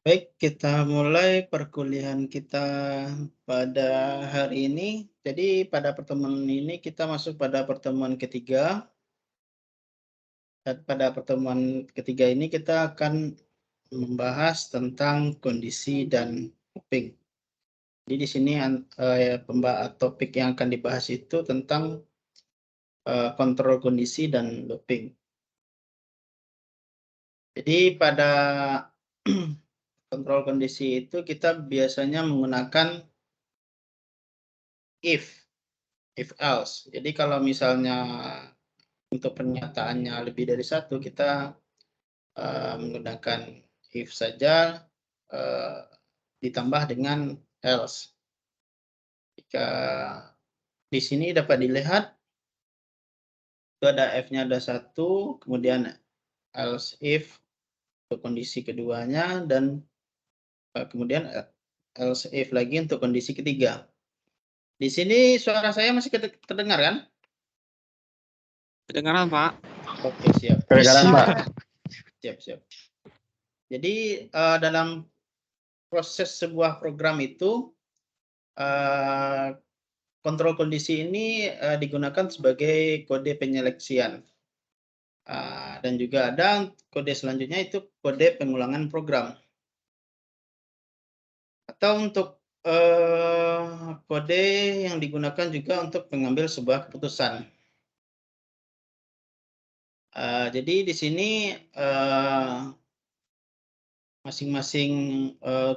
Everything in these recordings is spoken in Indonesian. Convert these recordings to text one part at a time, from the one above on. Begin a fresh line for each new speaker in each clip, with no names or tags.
Baik, kita mulai perkuliahan kita pada hari ini. Jadi pada pertemuan ini kita masuk pada pertemuan ketiga. Dan pada pertemuan ketiga ini kita akan membahas tentang kondisi dan topik. Jadi di sini topik yang akan dibahas itu tentang kontrol kondisi dan doping. Jadi pada kontrol kondisi itu kita biasanya menggunakan if else. Jadi kalau misalnya untuk pernyataannya lebih dari satu, kita menggunakan if saja ditambah dengan else. Jika di sini dapat dilihat itu ada F-nya ada satu, kemudian else if untuk kondisi keduanya, dan kemudian else if lagi untuk kondisi ketiga. Di sini suara saya masih terdengar kan?
Kedengaran, Pak.
Oke, siap.
Kedengaran, Pak.
Siap. Jadi dalam proses sebuah program itu kontrol kondisi ini digunakan sebagai kode penyeleksian. Dan juga ada kode selanjutnya itu kode pengulangan program. Atau untuk kode yang digunakan juga untuk mengambil sebuah keputusan. Jadi di sini masing-masing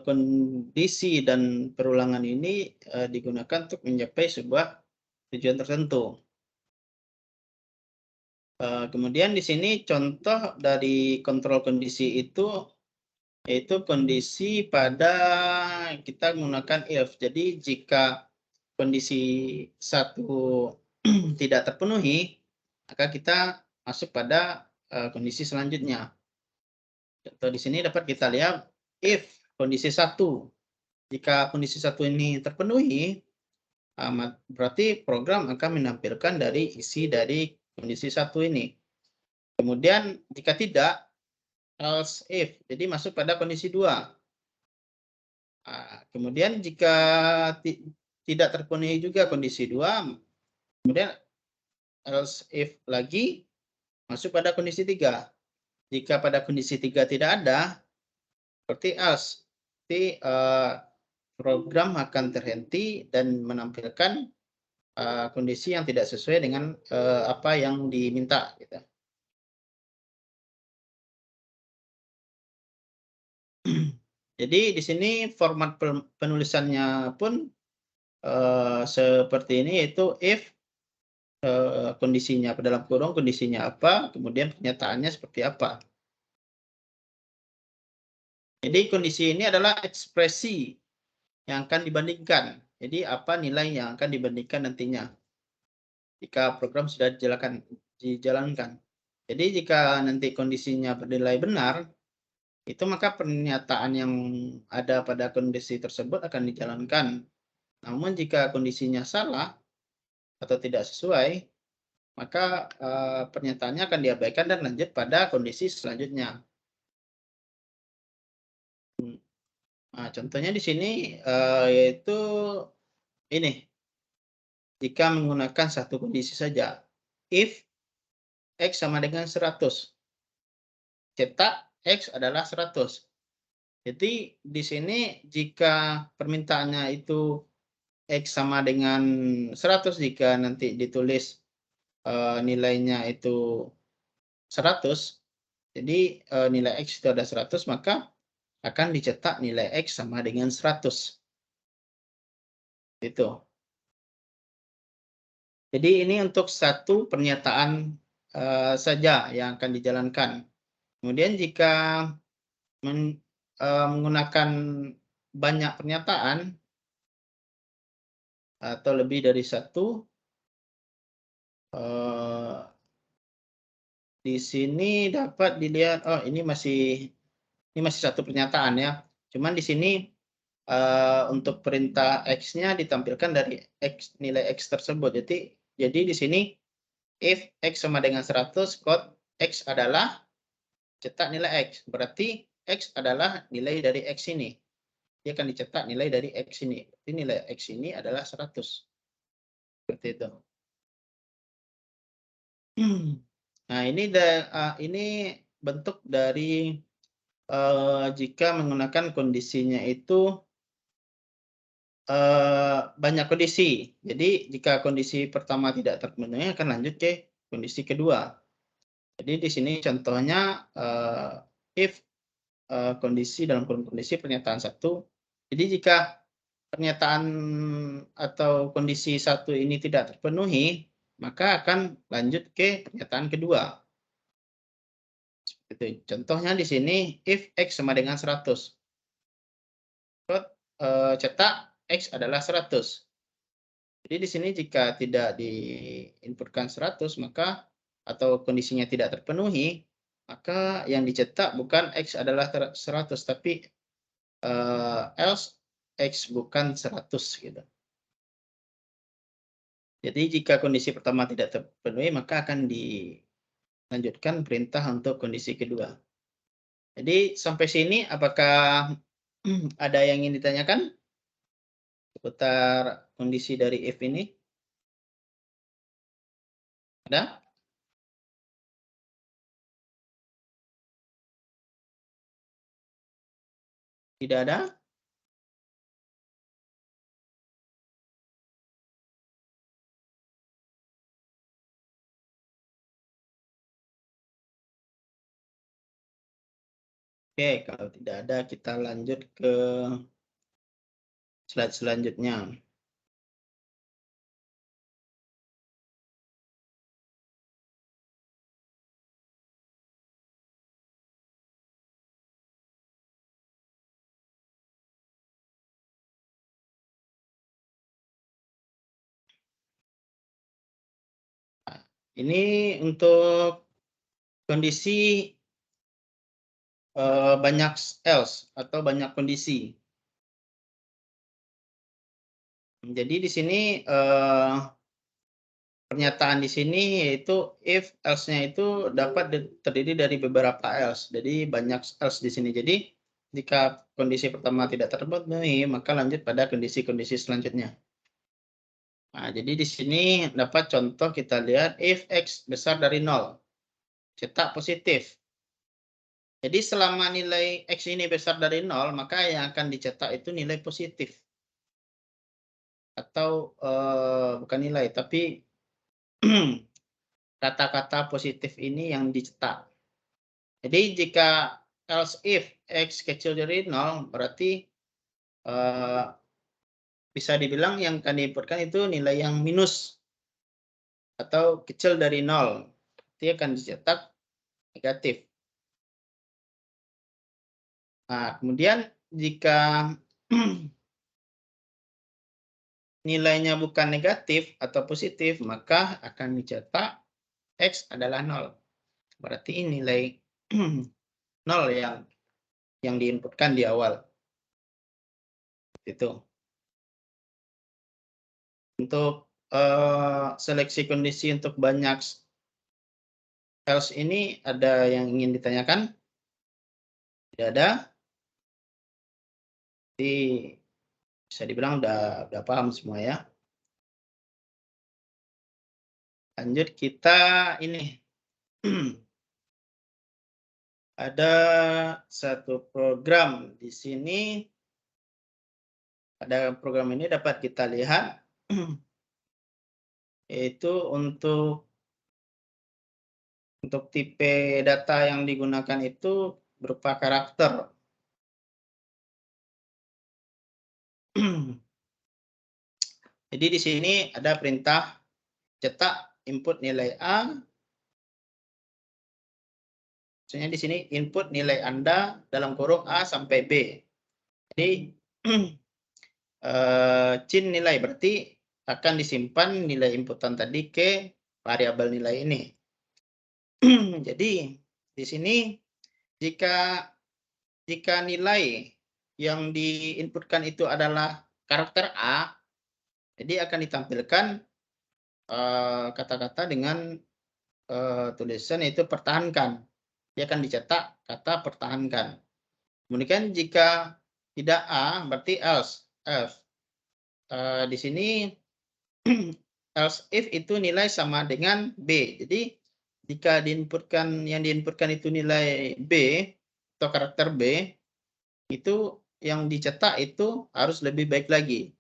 kondisi dan perulangan ini digunakan untuk mencapai sebuah tujuan tertentu. Kemudian di sini contoh dari kontrol kondisi itu yaitu kondisi pada kita menggunakan if. Jadi jika kondisi satu tidak terpenuhi, maka kita masuk pada kondisi selanjutnya. Contoh di sini dapat kita lihat if kondisi satu. Jika kondisi satu ini terpenuhi, berarti program akan menampilkan dari isi dari kondisi satu ini. Kemudian jika tidak, else if, jadi masuk pada kondisi 2. Kemudian jika tidak terpenuhi juga kondisi 2, kemudian else if lagi masuk pada kondisi 3. Jika pada kondisi 3 tidak ada, seperti else, berarti program akan terhenti dan menampilkan kondisi yang tidak sesuai dengan apa yang diminta. Gitu. Jadi di sini format penulisannya pun seperti ini, yaitu if kondisinya dalam kurung kondisinya apa, kemudian pernyataannya seperti apa. Jadi kondisi ini adalah ekspresi yang akan dibandingkan. Jadi apa nilai yang akan dibandingkan nantinya jika program sudah dijalankan. Jadi jika nanti kondisinya bernilai benar, itu maka pernyataan yang ada pada kondisi tersebut akan dijalankan. Namun jika kondisinya salah atau tidak sesuai, maka pernyataannya akan diabaikan dan lanjut pada kondisi selanjutnya. Nah, contohnya di sini yaitu ini. Jika menggunakan satu kondisi saja. If X sama dengan 100. Cetak X adalah 100. Jadi di sini jika permintaannya itu X sama dengan 100, jika nanti ditulis nilainya itu 100, jadi nilai X itu ada 100, maka akan dicetak nilai X sama dengan 100. Itu. Jadi ini untuk satu pernyataan saja yang akan dijalankan. Kemudian jika menggunakan banyak pernyataan atau lebih dari satu, di sini dapat dilihat, ini masih satu pernyataan ya. Cuman di sini untuk perintah X-nya ditampilkan dari nilai X tersebut. Jadi di sini if X sama dengan 100, code X adalah cetak nilai X. Berarti X adalah nilai dari X ini. Dia akan dicetak nilai dari X ini. Jadi nilai X ini adalah 100. Seperti itu. Nah, ini bentuk dari jika menggunakan kondisinya itu banyak kondisi. Jadi jika kondisi pertama tidak terpenuhi akan lanjut ke kondisi kedua. Jadi di sini contohnya if kondisi dalam kondisi pernyataan satu. Jadi jika pernyataan atau kondisi satu ini tidak terpenuhi, maka akan lanjut ke pernyataan kedua. Itu. Contohnya di sini if X sama dengan 100. Cetak X adalah 100. Jadi di sini jika tidak diinputkan 100 maka atau kondisinya tidak terpenuhi, maka yang dicetak bukan X adalah 100 tapi else X bukan 100 gitu. Jadi jika kondisi pertama tidak terpenuhi maka akan dilanjutkan perintah untuk kondisi kedua. Jadi sampai sini apakah ada yang ingin ditanyakan seputar kondisi dari if ini? Ada? Tidak ada? Oke, kalau tidak ada kita lanjut ke slide selanjutnya. Ini untuk kondisi banyak else atau banyak kondisi. Jadi di sini pernyataan di sini yaitu if else-nya itu dapat terdiri dari beberapa else. Jadi banyak else di sini. Jadi jika kondisi pertama tidak terpenuhi, maka lanjut pada kondisi-kondisi selanjutnya. Nah, jadi di sini dapat contoh kita lihat if X besar dari 0. Cetak positif. Jadi selama nilai X ini besar dari 0, maka yang akan dicetak itu nilai positif. Atau bukan nilai, tapi kata-kata positif ini yang dicetak. Jadi jika else if X kecil dari 0, berarti bisa dibilang yang akan diinputkan itu nilai yang minus atau kecil dari 0. Dia akan dicetak negatif. Nah, kemudian jika nilainya bukan negatif atau positif, maka akan dicetak X adalah 0. Berarti nilai 0 yang diinputkan di awal. Itu. Untuk seleksi kondisi untuk banyak else ini ada yang ingin ditanyakan? Tidak ada? Jadi bisa dibilang udah paham semua ya. Lanjut kita ini. Ada satu program di sini. Pada program ini dapat kita lihat yaitu untuk tipe data yang digunakan itu berupa karakter. Jadi di sini ada perintah cetak input nilai A. Maksudnya di sini input nilai Anda dalam kurung A sampai B. Jadi cin nilai berarti akan disimpan nilai inputan tadi ke variabel nilai ini. Jadi di sini jika nilai yang diinputkan itu adalah karakter A, jadi akan ditampilkan kata-kata dengan tulisan yaitu pertahankan. Dia akan dicetak kata pertahankan. Kemudian jika tidak A, berarti else. Di sini else if itu nilai sama dengan B. Jadi jika yang diinputkan itu nilai B atau karakter B, itu yang dicetak itu harus lebih baik lagi.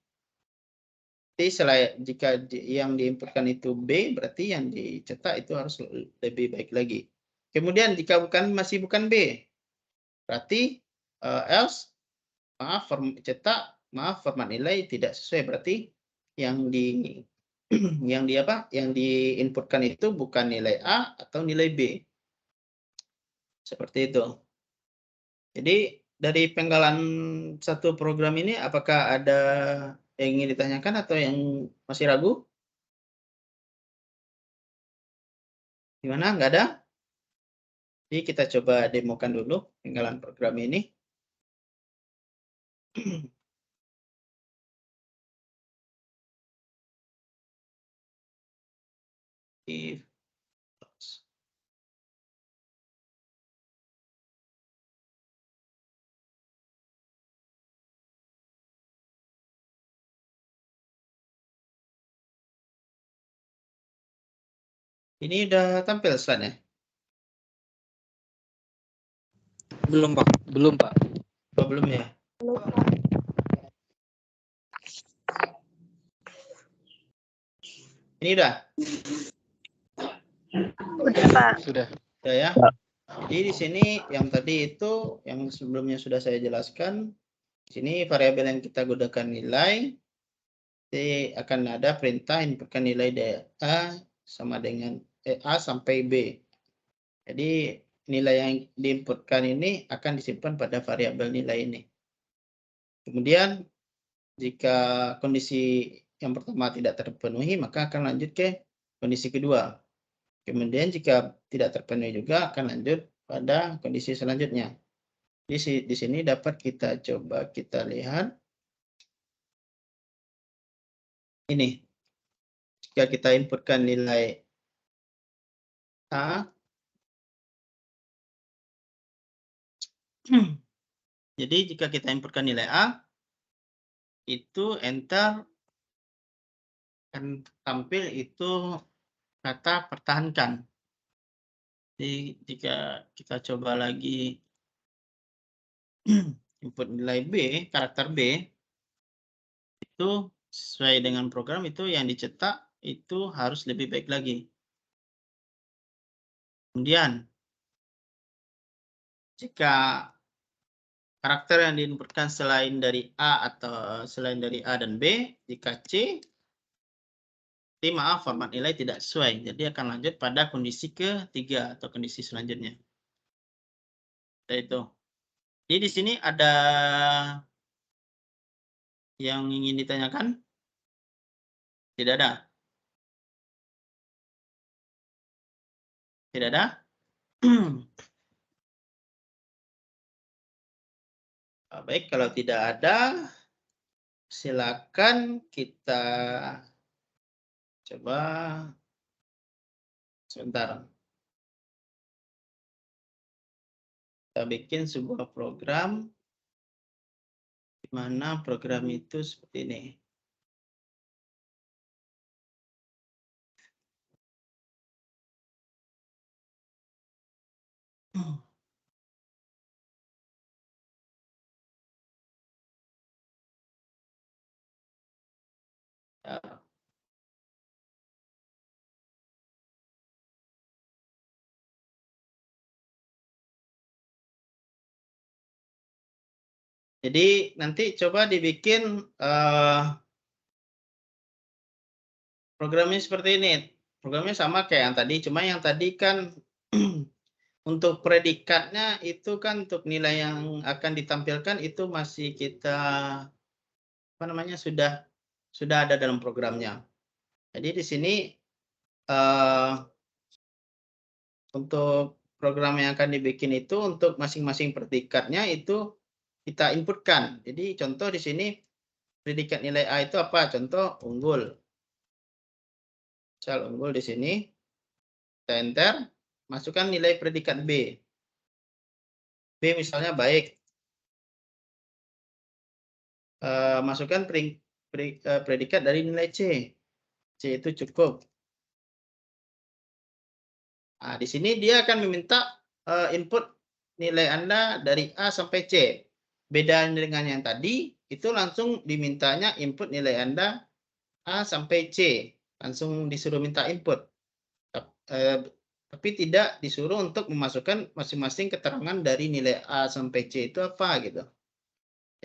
Jadi jika yang diinputkan itu B, berarti yang dicetak itu harus lebih baik lagi. Kemudian jika masih bukan B, berarti else format nilai tidak sesuai, berarti yang diinputkan itu bukan nilai A atau nilai B. Seperti itu. Jadi dari penggalan satu program ini apakah ada yang ingin ditanyakan atau yang masih ragu? Gimana? Nggak ada? Jadi kita coba demokan dulu penggalan program ini. If ini udah tampil slide-nya?
Belum, Pak. Belum, Pak.
Oh, belum ya? Ini udah?
Udah, Pak.
Sudah.
Udah ya? Jadi di sini yang tadi itu yang sebelumnya sudah saya jelaskan. Di sini variabel yang kita gunakan nilai. Jadi akan ada perintah inputkan nilai A sama dengan A sampai B. Jadi nilai yang diinputkan ini akan disimpan pada variabel nilai ini. Kemudian jika kondisi yang pertama tidak terpenuhi, maka akan lanjut ke kondisi kedua. Kemudian jika tidak terpenuhi juga akan lanjut pada kondisi selanjutnya. Di sini dapat kita coba kita lihat. Ini. Jika kita inputkan nilai A, jadi jika kita inputkan nilai A, itu enter akan tampil itu kata pertahankan. Jadi jika kita coba lagi input nilai B, karakter B, itu sesuai dengan program itu yang dicetak itu harus lebih baik lagi. Kemudian jika karakter yang diinputkan selain dari A dan B, jika C, maaf format nilai tidak sesuai. Jadi akan lanjut pada kondisi ketiga atau kondisi selanjutnya. Itu. Jadi di sini ada yang ingin ditanyakan? Tidak ada. Tidak ada? Baik, kalau tidak ada, silakan kita coba sebentar. Kita bikin sebuah program di mana program itu seperti ini. Ya. Jadi nanti coba dibikin programnya seperti ini. Programnya sama kayak yang tadi, cuma yang tadi kan untuk predikatnya itu kan untuk nilai yang akan ditampilkan itu masih kita sudah ada dalam programnya. Jadi di sini untuk program yang akan dibikin itu untuk masing-masing predikatnya itu kita inputkan. Jadi contoh di sini predikat nilai A itu apa? Contoh unggul. Misal unggul di sini, kita enter, masukkan nilai predikat B. B misalnya baik. masukkan predikat dari nilai C. C itu cukup. Nah, di sini dia akan meminta input nilai Anda dari A sampai C. Beda dengan yang tadi, itu langsung dimintanya input nilai Anda A sampai C. Langsung disuruh minta input. Tapi tidak disuruh untuk memasukkan masing-masing keterangan dari nilai A sampai C itu apa gitu.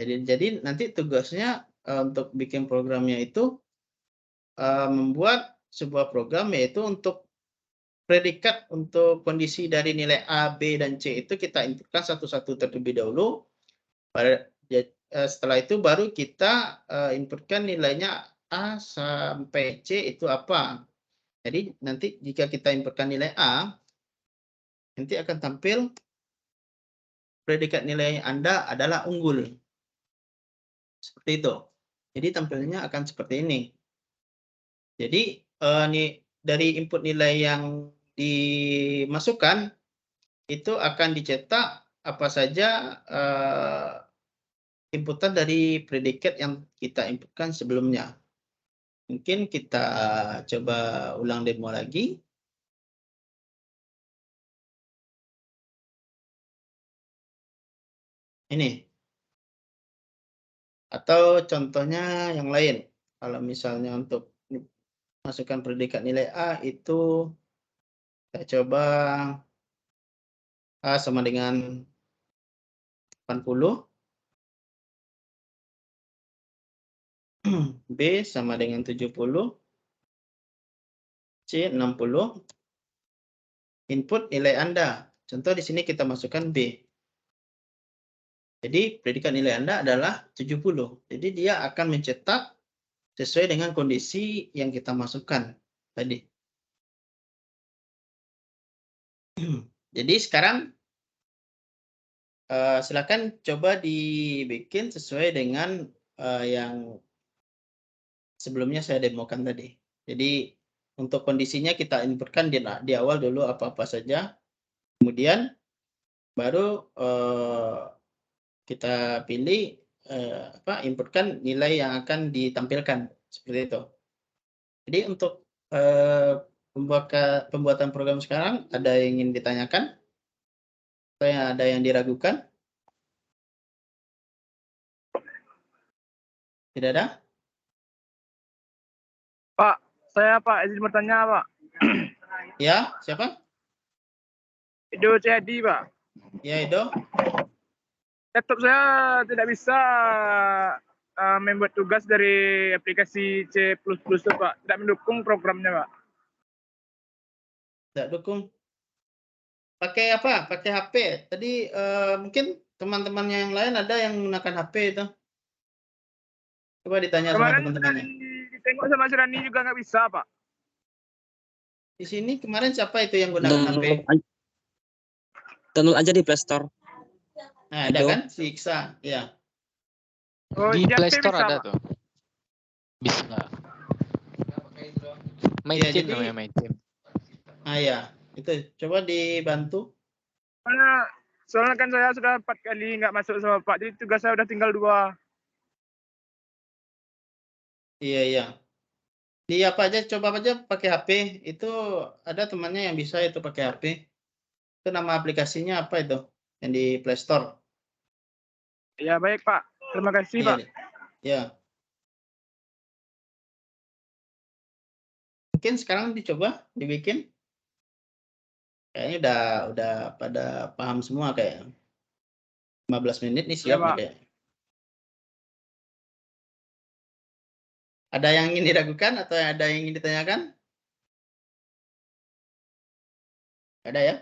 Jadi nanti tugasnya untuk bikin programnya itu membuat sebuah program yaitu untuk predikat untuk kondisi dari nilai A, B, dan C itu kita inputkan satu-satu terlebih dahulu. Setelah itu baru kita inputkan nilainya A sampai C itu apa. Jadi nanti jika kita inputkan nilai A, nanti akan tampil predikat nilai Anda adalah unggul. Seperti itu. Jadi tampilnya akan seperti ini. Jadi dari input nilai yang dimasukkan itu akan dicetak apa saja inputan dari predikat yang kita inputkan sebelumnya. Mungkin kita coba ulang demo lagi. Ini. Atau contohnya yang lain. Kalau misalnya untuk masukkan predikat nilai A itu kita coba A sama dengan 80. B sama dengan 70. C 60. Input nilai Anda. Contoh di sini kita masukkan B. Jadi predikat nilai Anda adalah 70. Jadi dia akan mencetak sesuai dengan kondisi yang kita masukkan tadi. Jadi sekarang silakan coba dibikin sesuai dengan yang sebelumnya saya demokan tadi. Jadi untuk kondisinya kita inputkan di awal dulu apa-apa saja. Kemudian baru kita pilih inputkan nilai yang akan ditampilkan seperti itu. Jadi untuk pembuatan program sekarang ada yang ingin ditanyakan atau ada yang diragukan? Tidak ada?
Pak, saya Pak izin bertanya Pak.
Ya, siapa?
Edo Cedi Pak.
Ya, Edo.
Laptop saya tidak bisa membuat tugas dari aplikasi C++ tuh Pak. Tidak mendukung programnya Pak.
Tidak dukung. Pakai apa? Pakai HP. Tadi mungkin teman-temannya yang lain ada yang menggunakan HP itu. Coba ditanya sama
Kemarin
teman-temannya.
ditengok sama si Rani juga nggak bisa Pak.
Di sini kemarin siapa itu yang gunakan HP?
Download aja di Play Store.
Nah, ada kan? Si Iksa. Ya.
Oh,
Di Play
HP
Store
bisa,
ada
Pak.
tuh. Bisa. My
Ya,
Team
jadi-
namanya My Team.
Ah ya, itu coba dibantu.
Soalnya kan saya sudah 4 kali nggak masuk sama Pak. Jadi tugas saya udah tinggal 2.
Iya, iya. Di apa aja, coba aja pakai HP. Itu ada temannya yang bisa itu pakai HP. Itu nama aplikasinya apa itu? Yang di Play Store.
Ya baik Pak. Terima kasih
Iya,
Pak.
ya. Mungkin sekarang dicoba dibikin. Kayaknya udah pada paham semua kayak 15 menit nih siap
Ya, Pak.
nih kayak. Ada yang ingin diragukan atau ada yang ingin ditanyakan? Ada ya?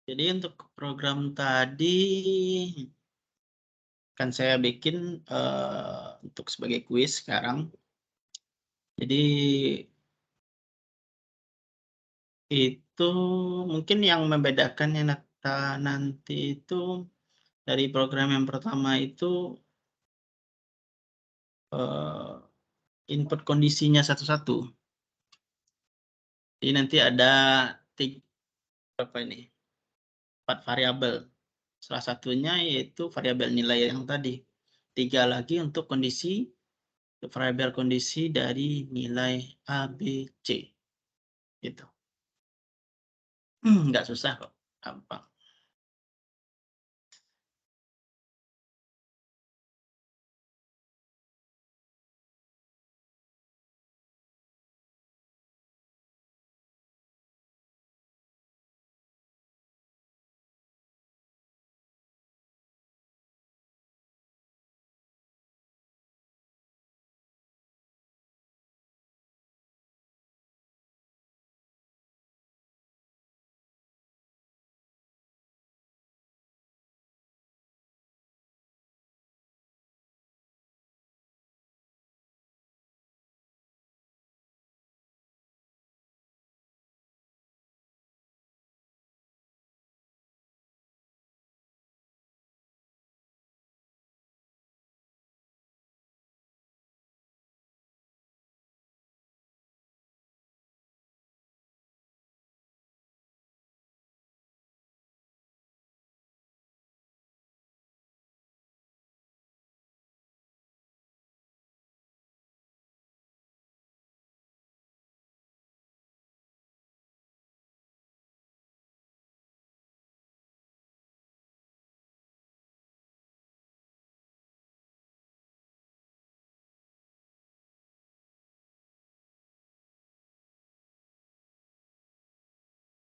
Jadi untuk program tadi kan saya bikin untuk sebagai kuis sekarang. Jadi itu mungkin yang membedakannya nanti itu dari program yang pertama itu input kondisinya satu-satu. Jadi nanti ada 4 variabel. Salah satunya yaitu variabel nilai yang tadi. 3 lagi untuk variabel kondisi dari nilai A, B, C. Gitu. Nggak susah kok, gampang.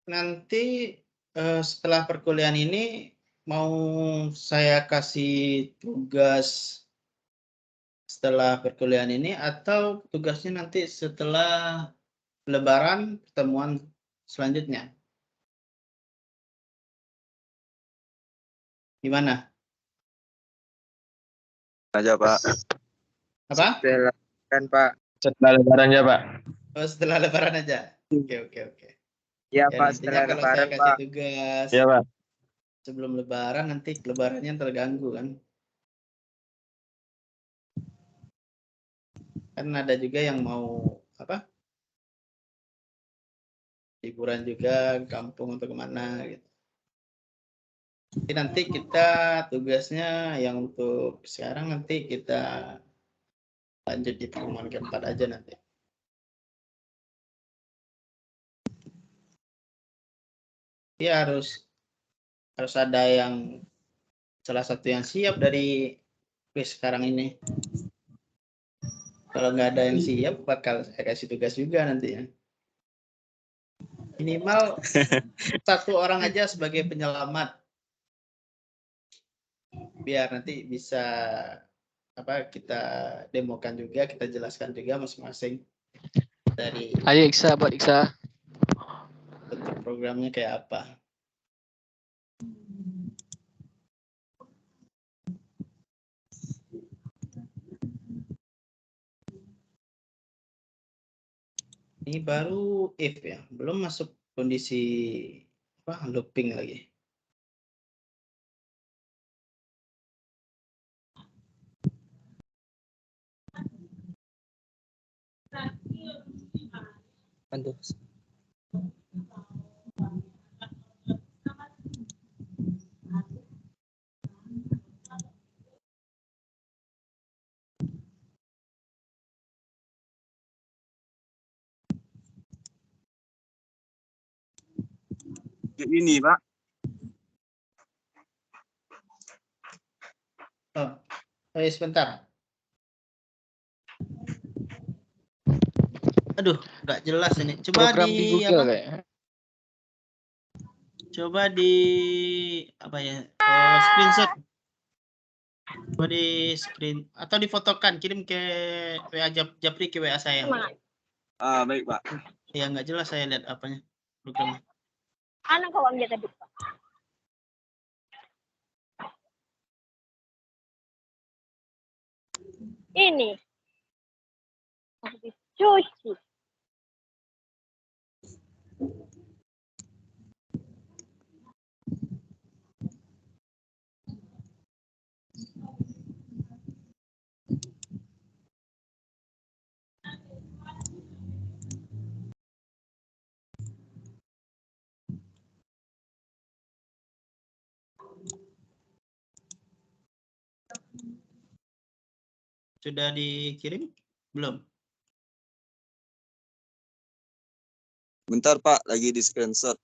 Nanti setelah perkuliahan ini mau saya kasih tugas setelah perkuliahan ini atau tugasnya nanti setelah Lebaran pertemuan selanjutnya? Gimana?
Aja Pak.
Apa?
Setelah kan Pak.
Setelah Lebaran ya Pak.
Oh, setelah Lebaran aja. Oke.
Ya
Ya,
Pak,
nantinya
setelah
kalau
Lebaran
saya kasih
Pak.
tugas
Iya Pak.
sebelum Lebaran, nanti Lebarannya terganggu kan? Kan ada juga yang mau liburan juga, kampung atau kemana gitu. Jadi nanti kita tugasnya yang untuk sekarang nanti kita lanjut di pertemuan keempat aja nanti. Ya harus ada yang salah satu yang siap dari quiz sekarang ini. Kalau nggak ada yang siap, bakal saya kasih tugas juga nanti ya. Minimal 1 orang aja sebagai penyelamat. Biar nanti bisa kita demokan juga, kita jelaskan juga masing-masing dari
Ayo Iksa, buat Iksa.
bentuk programnya kayak apa. Ini baru if ya, belum masuk kondisi looping lagi.
Aduh.
Ini Pak.
Oh, sebentar. Aduh, nggak jelas ini. Coba
Program di Google kayak.
Coba di screenshot. Coba di screen atau difotokan, kirim ke WA Japri, ke WA saya.
Baik Pak.
Ya nggak jelas saya lihat apanya programnya.
Anak kawan dia tadi Pak. Ini harus dicuci.
Sudah dikirim? Belum?
Bentar Pak, lagi di screenshot.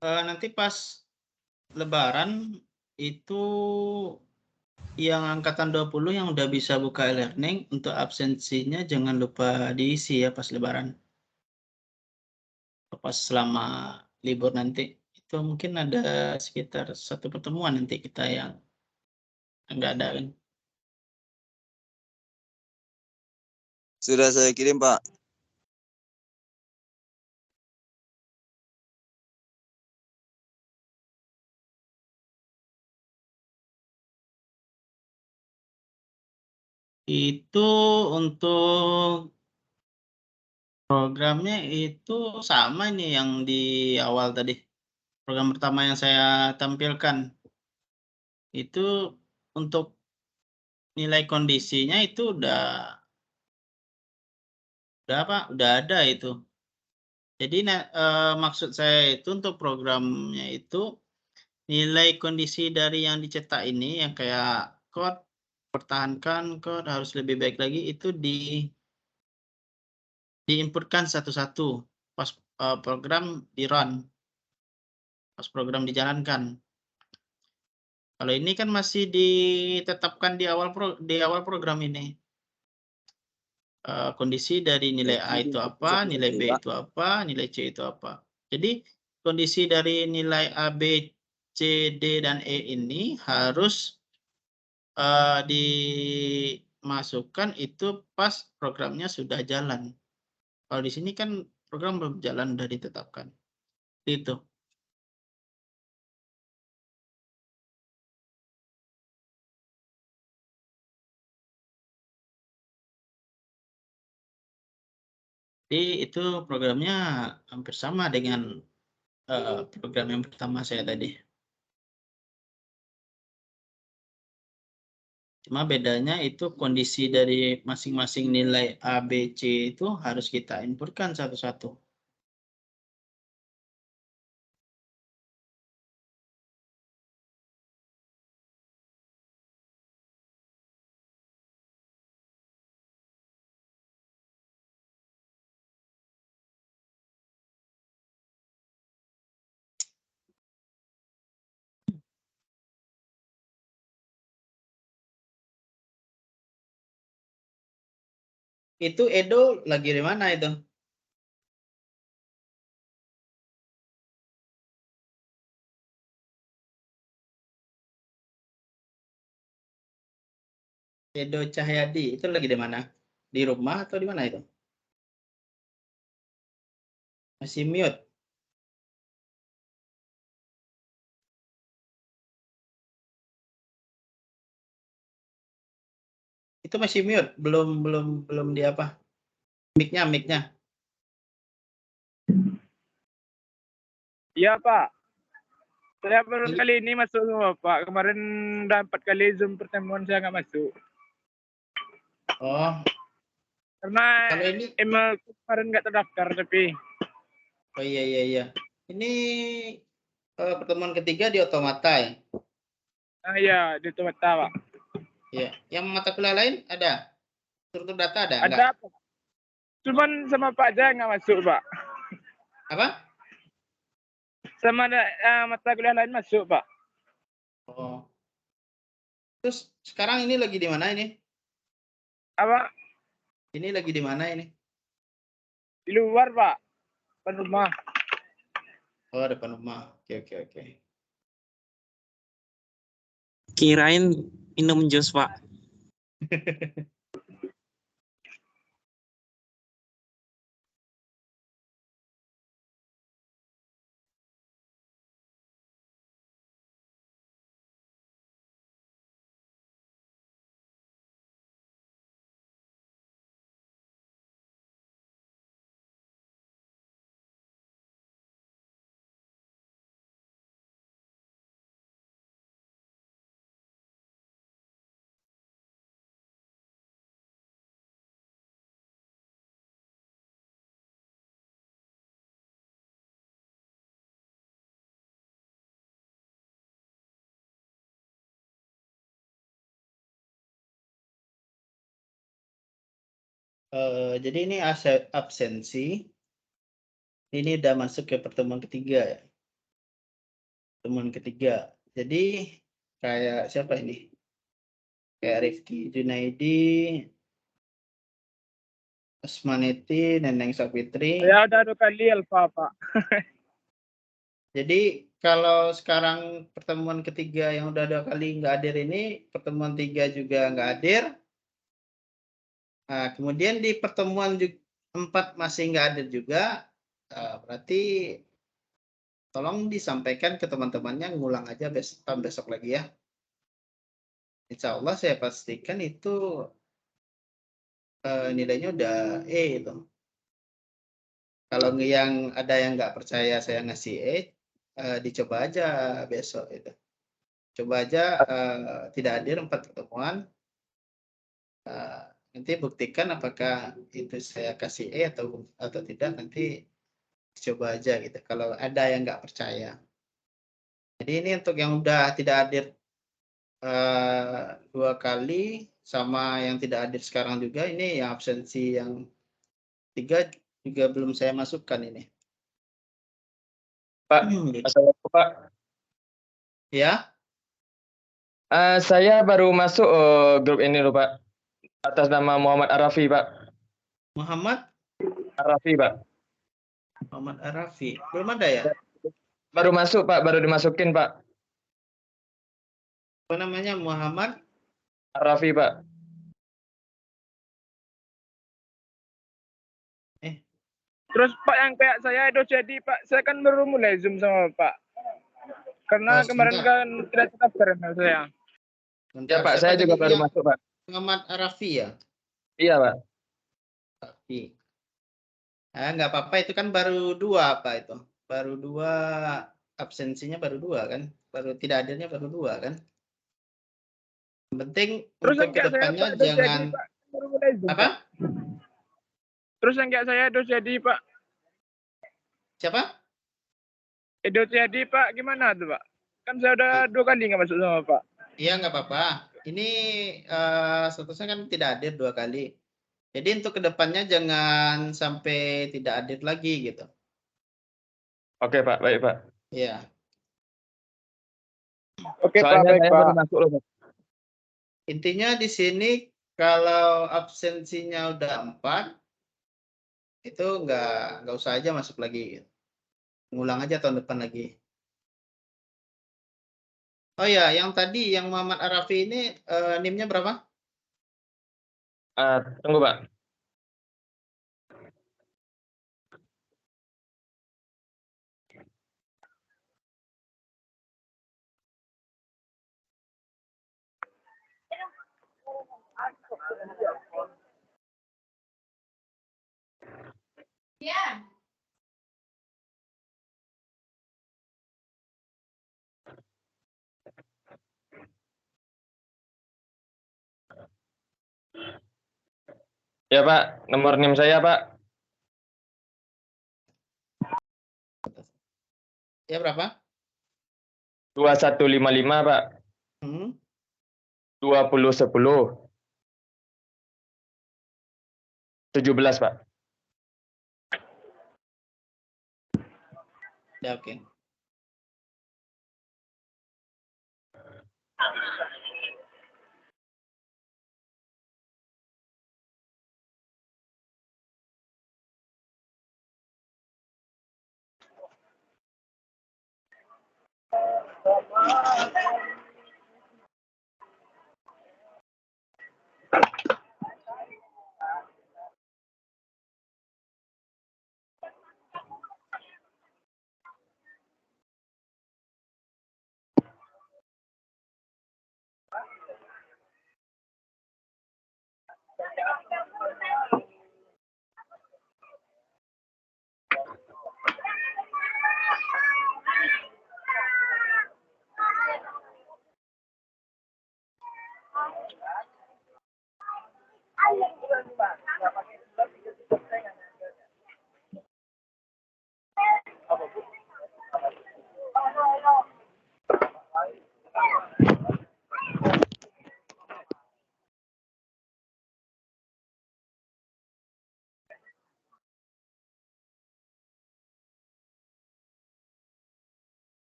Nanti pas Lebaran itu yang angkatan 20 yang udah bisa buka e-learning untuk absensinya jangan lupa diisi ya pas Lebaran. Pas selama libur nanti itu mungkin ada sekitar 1 pertemuan nanti kita yang nggak ada kan.
Sudah saya kirim Pak.
Itu untuk programnya itu sama ini yang di awal tadi. Program pertama yang saya tampilkan. Itu untuk nilai kondisinya itu udah apa? Udah ada itu. Jadi maksud saya itu untuk programnya itu nilai kondisi dari yang dicetak ini yang kayak code, pertahankan code harus lebih baik lagi itu diinputkan satu-satu pas program di run, pas program dijalankan. Kalau ini kan masih ditetapkan di awal program ini. Kondisi dari nilai A itu apa, nilai B itu apa, nilai C itu apa. Jadi kondisi dari nilai A, B, C, D, dan E ini harus dimasukkan itu pas programnya sudah jalan. Kalau di sini kan program belum jalan, sudah ditetapkan. Itu. Jadi itu programnya hampir sama dengan program yang pertama saya tadi. Cuma bedanya itu kondisi dari masing-masing nilai A, B, C itu harus kita inputkan satu-satu. Itu Edo lagi di mana itu? Edo Cahyadi itu lagi di mana? Di rumah atau di mana itu? Masih mute. Itu masih mute, belum di apa? Mic-nya.
Iya Pak. Saya baru kali ini masuk semua Pak. Kemarin udah 4 kali Zoom pertemuan saya nggak masuk.
Oh,
Karena
kalau ini,
email kemarin nggak terdaftar tapi.
oh iya. Ini pertemuan ketiga di otomata ya?
Iya, di tempat Pak.
Iya. Yang mata kuliah lain ada? Struktur data ada?
Ada Pak. Cuman sama Pak aja nggak masuk Pak.
Apa?
Sama mata kuliah lain masuk Pak.
Oh. Terus sekarang ini lagi di mana ini?
Apa?
Ini lagi di mana ini?
Di luar Pak. Depan rumah.
Oh, depan rumah. Oke.
Kirain minum jus, Pak.
Jadi ini absensi. Ini udah masuk ke pertemuan ketiga ya. Pertemuan ketiga. Jadi kayak siapa ini? Kayak Rifki Junaidi, Asmaneti, Neneng Sapitri.
Saya udah 2 kali Alfa Pak.
Jadi kalau sekarang pertemuan ketiga yang udah 2 kali nggak hadir ini, pertemuan 3 juga nggak hadir. Nah, kemudian di pertemuan 4 masih nggak hadir juga, berarti tolong disampaikan ke teman-temannya, ngulang aja besok lagi ya. Insya Allah saya pastikan itu nilainya udah E itu. Kalau yang ada yang nggak percaya saya ngasih E, dicoba aja besok itu. Coba aja tidak hadir 4 pertemuan. Nanti buktikan apakah itu saya kasih E atau tidak, nanti coba aja gitu. Kalau ada yang nggak percaya. Jadi ini untuk yang udah tidak hadir 2 kali sama yang tidak hadir sekarang juga, ini yang absensi yang 3 juga belum saya masukkan ini.
Pak, Assalamualaikum Pak.
Ya,
Saya baru masuk grup ini loh Pak. Atas nama Muhammad Arafi Pak.
Muhammad
Arafi Pak.
Arafi. Belum ada ya?
Baru masuk Pak, baru dimasukin Pak.
Apa namanya? Muhammad
Arafi Pak.
Terus Pak yang kayak saya itu jadi Pak, saya kan baru mulai Zoom sama Pak. Karena kemarin
sebentar.
kan tidak terdaftar email saya.
Sebentar.
Ya Pak,
Siapa
saya juga
tadi
baru
yang
masuk Pak.
Muhammad Arafi ya?
Iya Pak.
Arafi. Nggak apa-apa, itu kan baru 2 apa itu? Baru 2, absensinya baru 2 kan? Baru tidak hadirnya baru 2 kan? Yang penting
Terus
untuk
yang kayak saya
kedepannya
Pak itu
jangan
jadi Pak, baru mulai Zoom
apa?
Pak. Terus yang kayak saya itu jadi Pak,
Siapa?
itu jadi Pak gimana tuh Pak? Kan saya udah 2 kali nggak masuk sama Pak.
Iya nggak apa-apa. Ini statusnya kan tidak hadir 2 kali. Jadi untuk kedepannya jangan sampai tidak hadir lagi gitu.
Oke Pak, baik Pak.
Iya.
Oke Pak,
Soalnya
baik
saya
Pak.
baru masuk loh Pak.
Intinya di sini kalau absensinya udah 4, itu nggak usah aja masuk lagi. Ngulang aja tahun depan lagi. Oh ya, yang tadi yang Muhammad Arafi ini NIM-nya berapa?
Tunggu Pak. Ya Pak, nomor NIM saya Pak.
Ya berapa?
2155 Pak.
Hmm.
2010. 17 Pak.
Ya oke.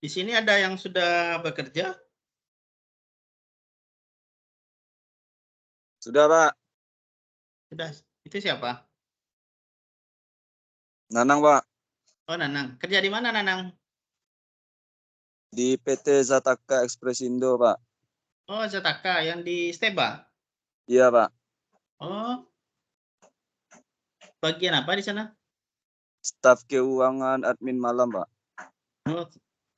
Di sini ada yang sudah bekerja?
Sudah Pak.
Sudah. Itu siapa?
Nanang Pak.
Oh, Nanang. Kerja di mana, Nanang?
Di PT Zataka Express Indo Pak.
Oh, Zataka yang di Steba.
Iya Pak.
Oh. Bagian apa di sana?
Staf keuangan admin malam Pak.
Oh,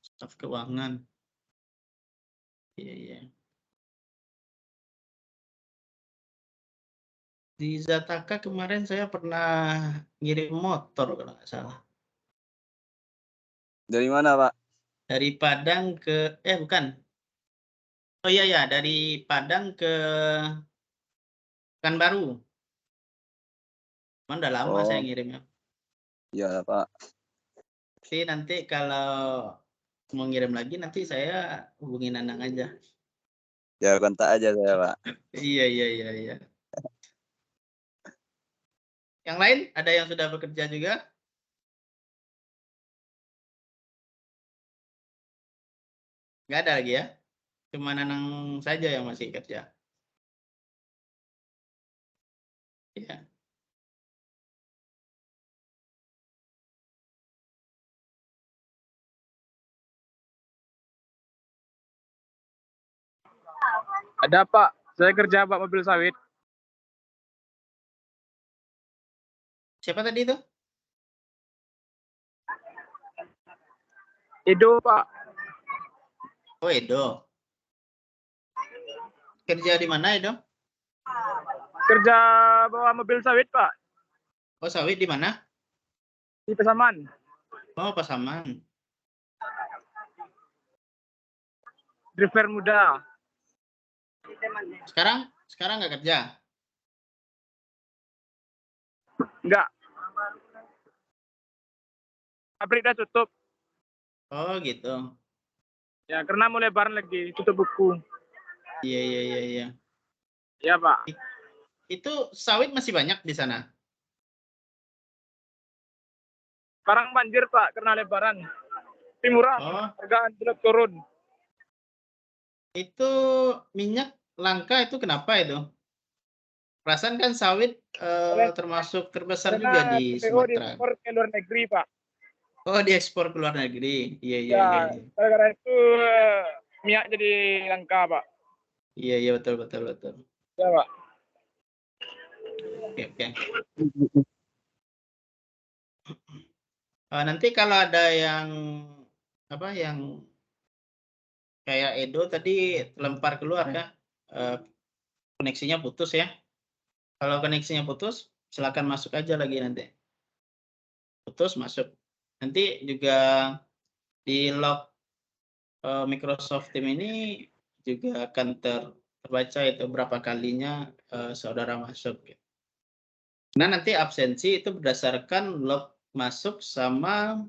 staf keuangan. Iya, iya. Di Zataka kemarin saya pernah ngirim motor kalau nggak salah.
Dari mana Pak?
Dari Padang ke, bukan. Oh iya, ya, dari Padang ke Pekanbaru. Cuman udah lama saya
Oh,
ngirimnya.
iya Pak.
Tapi nanti kalau mau ngirim lagi, nanti saya hubungi Nanang aja.
Ya kontak aja saya Pak.
Iya, iya, iya, iya. Yang lain ada yang sudah bekerja juga? Nggak ada lagi ya? Cuma Nanang saja yang masih kerja. Iya.
Ada Pak, saya kerja Pak mobil sawit.
Siapa tadi itu?
Edo Pak,
Oh, Edo. Kerja di mana, Edo?
kerja bawa mobil sawit Pak,
Oh, sawit di mana?
di Pesaman.
Oh, Pasaman.
Driver muda.
Sekarang nggak kerja?
Enggak. Pabrik dah tutup.
Oh gitu.
Ya, karena mau lebaran lagi, tutup buku.
Iya iya iya iya.
Ya, Pak.
Itu sawit masih banyak di sana?
Sekarang banjir, Pak, karena lebaran. Tapi murah,
Oh,
harga anjlok turun.
itu minyak langka itu kenapa itu? Perasaan kan sawit
Oleh,
termasuk terbesar juga
karena
di
CPO
Sumatera.
diekspor ke luar negeri, Pak.
Oh, diekspor ke luar negeri. Iya iya
Ya,
iya iya.
gara-gara itu minyak jadi langka, Pak.
Iya iya betul betul betul.
Ya, Pak.
Oke oke. Nanti kalau ada yang apa yang kayak Edo tadi lempar keluar ya, koneksinya putus ya. Kalau koneksinya putus, silakan masuk aja lagi nanti. Putus masuk. Nanti juga di log Microsoft Team ini juga akan terbaca itu berapa kalinya saudara masuk. Nah nanti absensi itu berdasarkan log masuk sama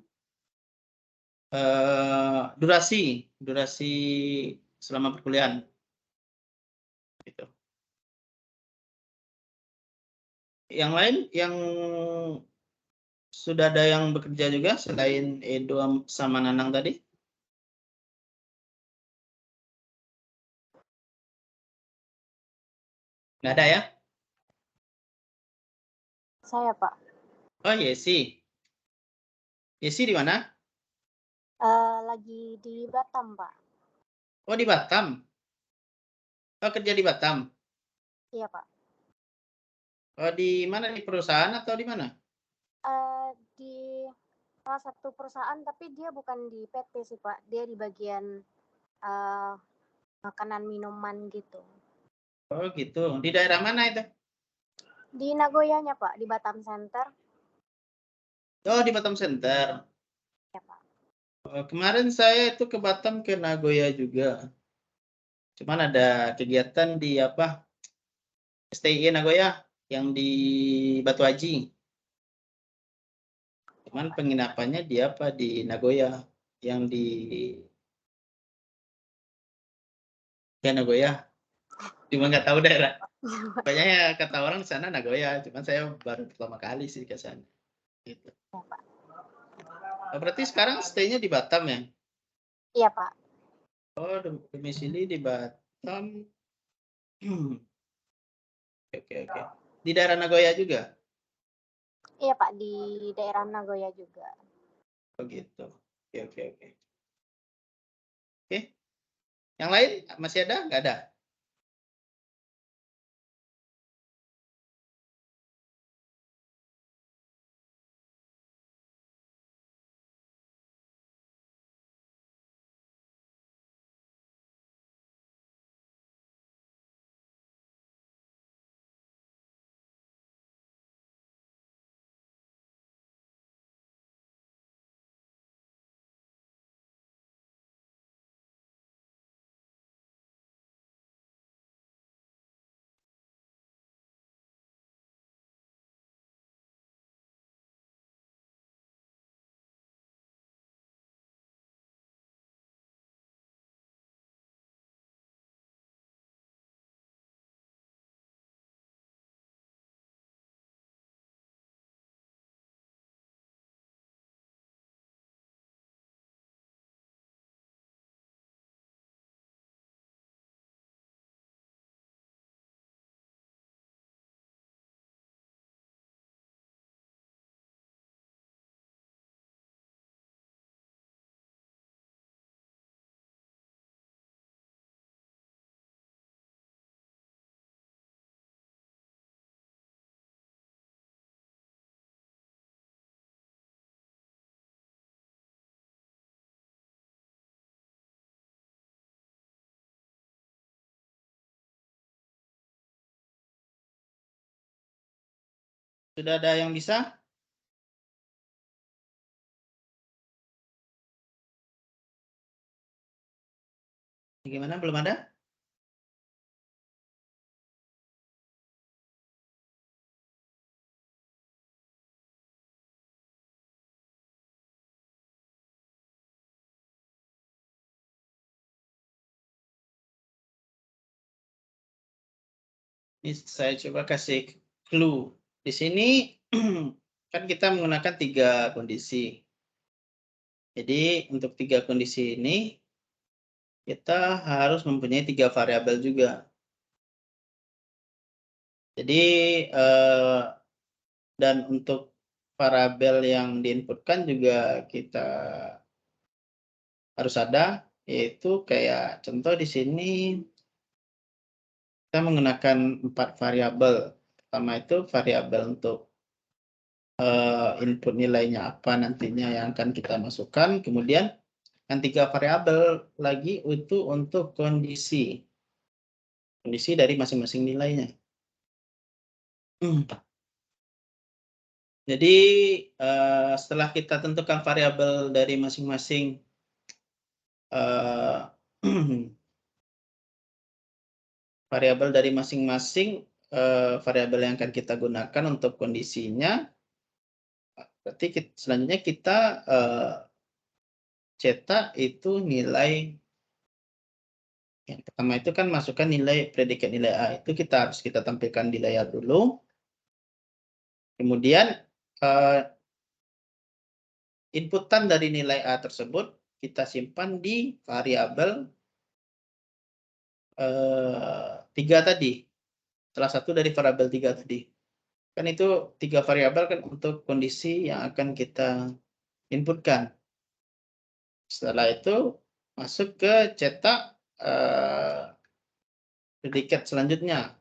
durasi selama perkuliahan. Gitu. Yang lain yang sudah ada yang bekerja juga selain Edo sama Nanang tadi? Nggak ada ya?
Saya, Pak.
Oh Yesi. Yesi di mana?
Lagi di Batam, Pak.
Oh di Batam. Oh kerja di Batam.
Iya, Pak.
Oh di mana, di perusahaan atau di mana?
Di salah satu perusahaan, tapi dia bukan di PT sih, Pak. Dia di bagian makanan minuman gitu.
Oh gitu. Di daerah mana itu?
Di Nagoyanya, Pak, di Batam Center.
Oh di Batam Center.
Ya, Pak.
Kemarin saya itu ke Batam ke Nagoya juga. Cuman ada kegiatan di apa? STI Nagoya yang di Batu Haji. Cuman penginapannya di apa? Di Nagoya yang di ya Nagoya. Cuma nggak tahu daerah. Pokoknya ya kata orang di sana Nagoya. Cuman saya baru pertama kali sih ke sana. Gitu. Oh, berarti sekarang stay-nya di Batam ya?
Iya, Pak.
Oh, domisili di Batam. Oke, oke. Di daerah Nagoya juga?
Iya, Pak, di daerah Nagoya juga.
Oh, gitu. Oke, oke, oke. Oke. Yang lain masih ada? Nggak ada? Sudah ada yang bisa? Gimana? Belum ada? Ini saya coba kasih clue. Di sini kan kita menggunakan 3 kondisi. Jadi untuk 3 kondisi ini kita harus mempunyai 3 variabel juga. Jadi dan untuk variabel yang diinputkan juga kita harus ada, yaitu kayak contoh di sini kita menggunakan 4 variabel. Pertama itu variabel untuk input nilainya apa nantinya yang akan kita masukkan. Kemudian yang 3 variabel lagi itu untuk kondisi dari masing-masing nilainya. Jadi setelah kita tentukan variabel dari masing-masing variabel yang akan kita gunakan untuk kondisinya, berarti selanjutnya kita cetak itu nilai yang pertama itu kan masukkan nilai predikat nilai A, itu harus kita tampilkan di layar dulu. Kemudian inputan dari nilai A tersebut kita simpan di variabel 3 tadi. Salah satu dari variabel 3 tadi. Kan itu 3 variabel kan untuk kondisi yang akan kita inputkan. Setelah itu masuk ke cetak predikat selanjutnya.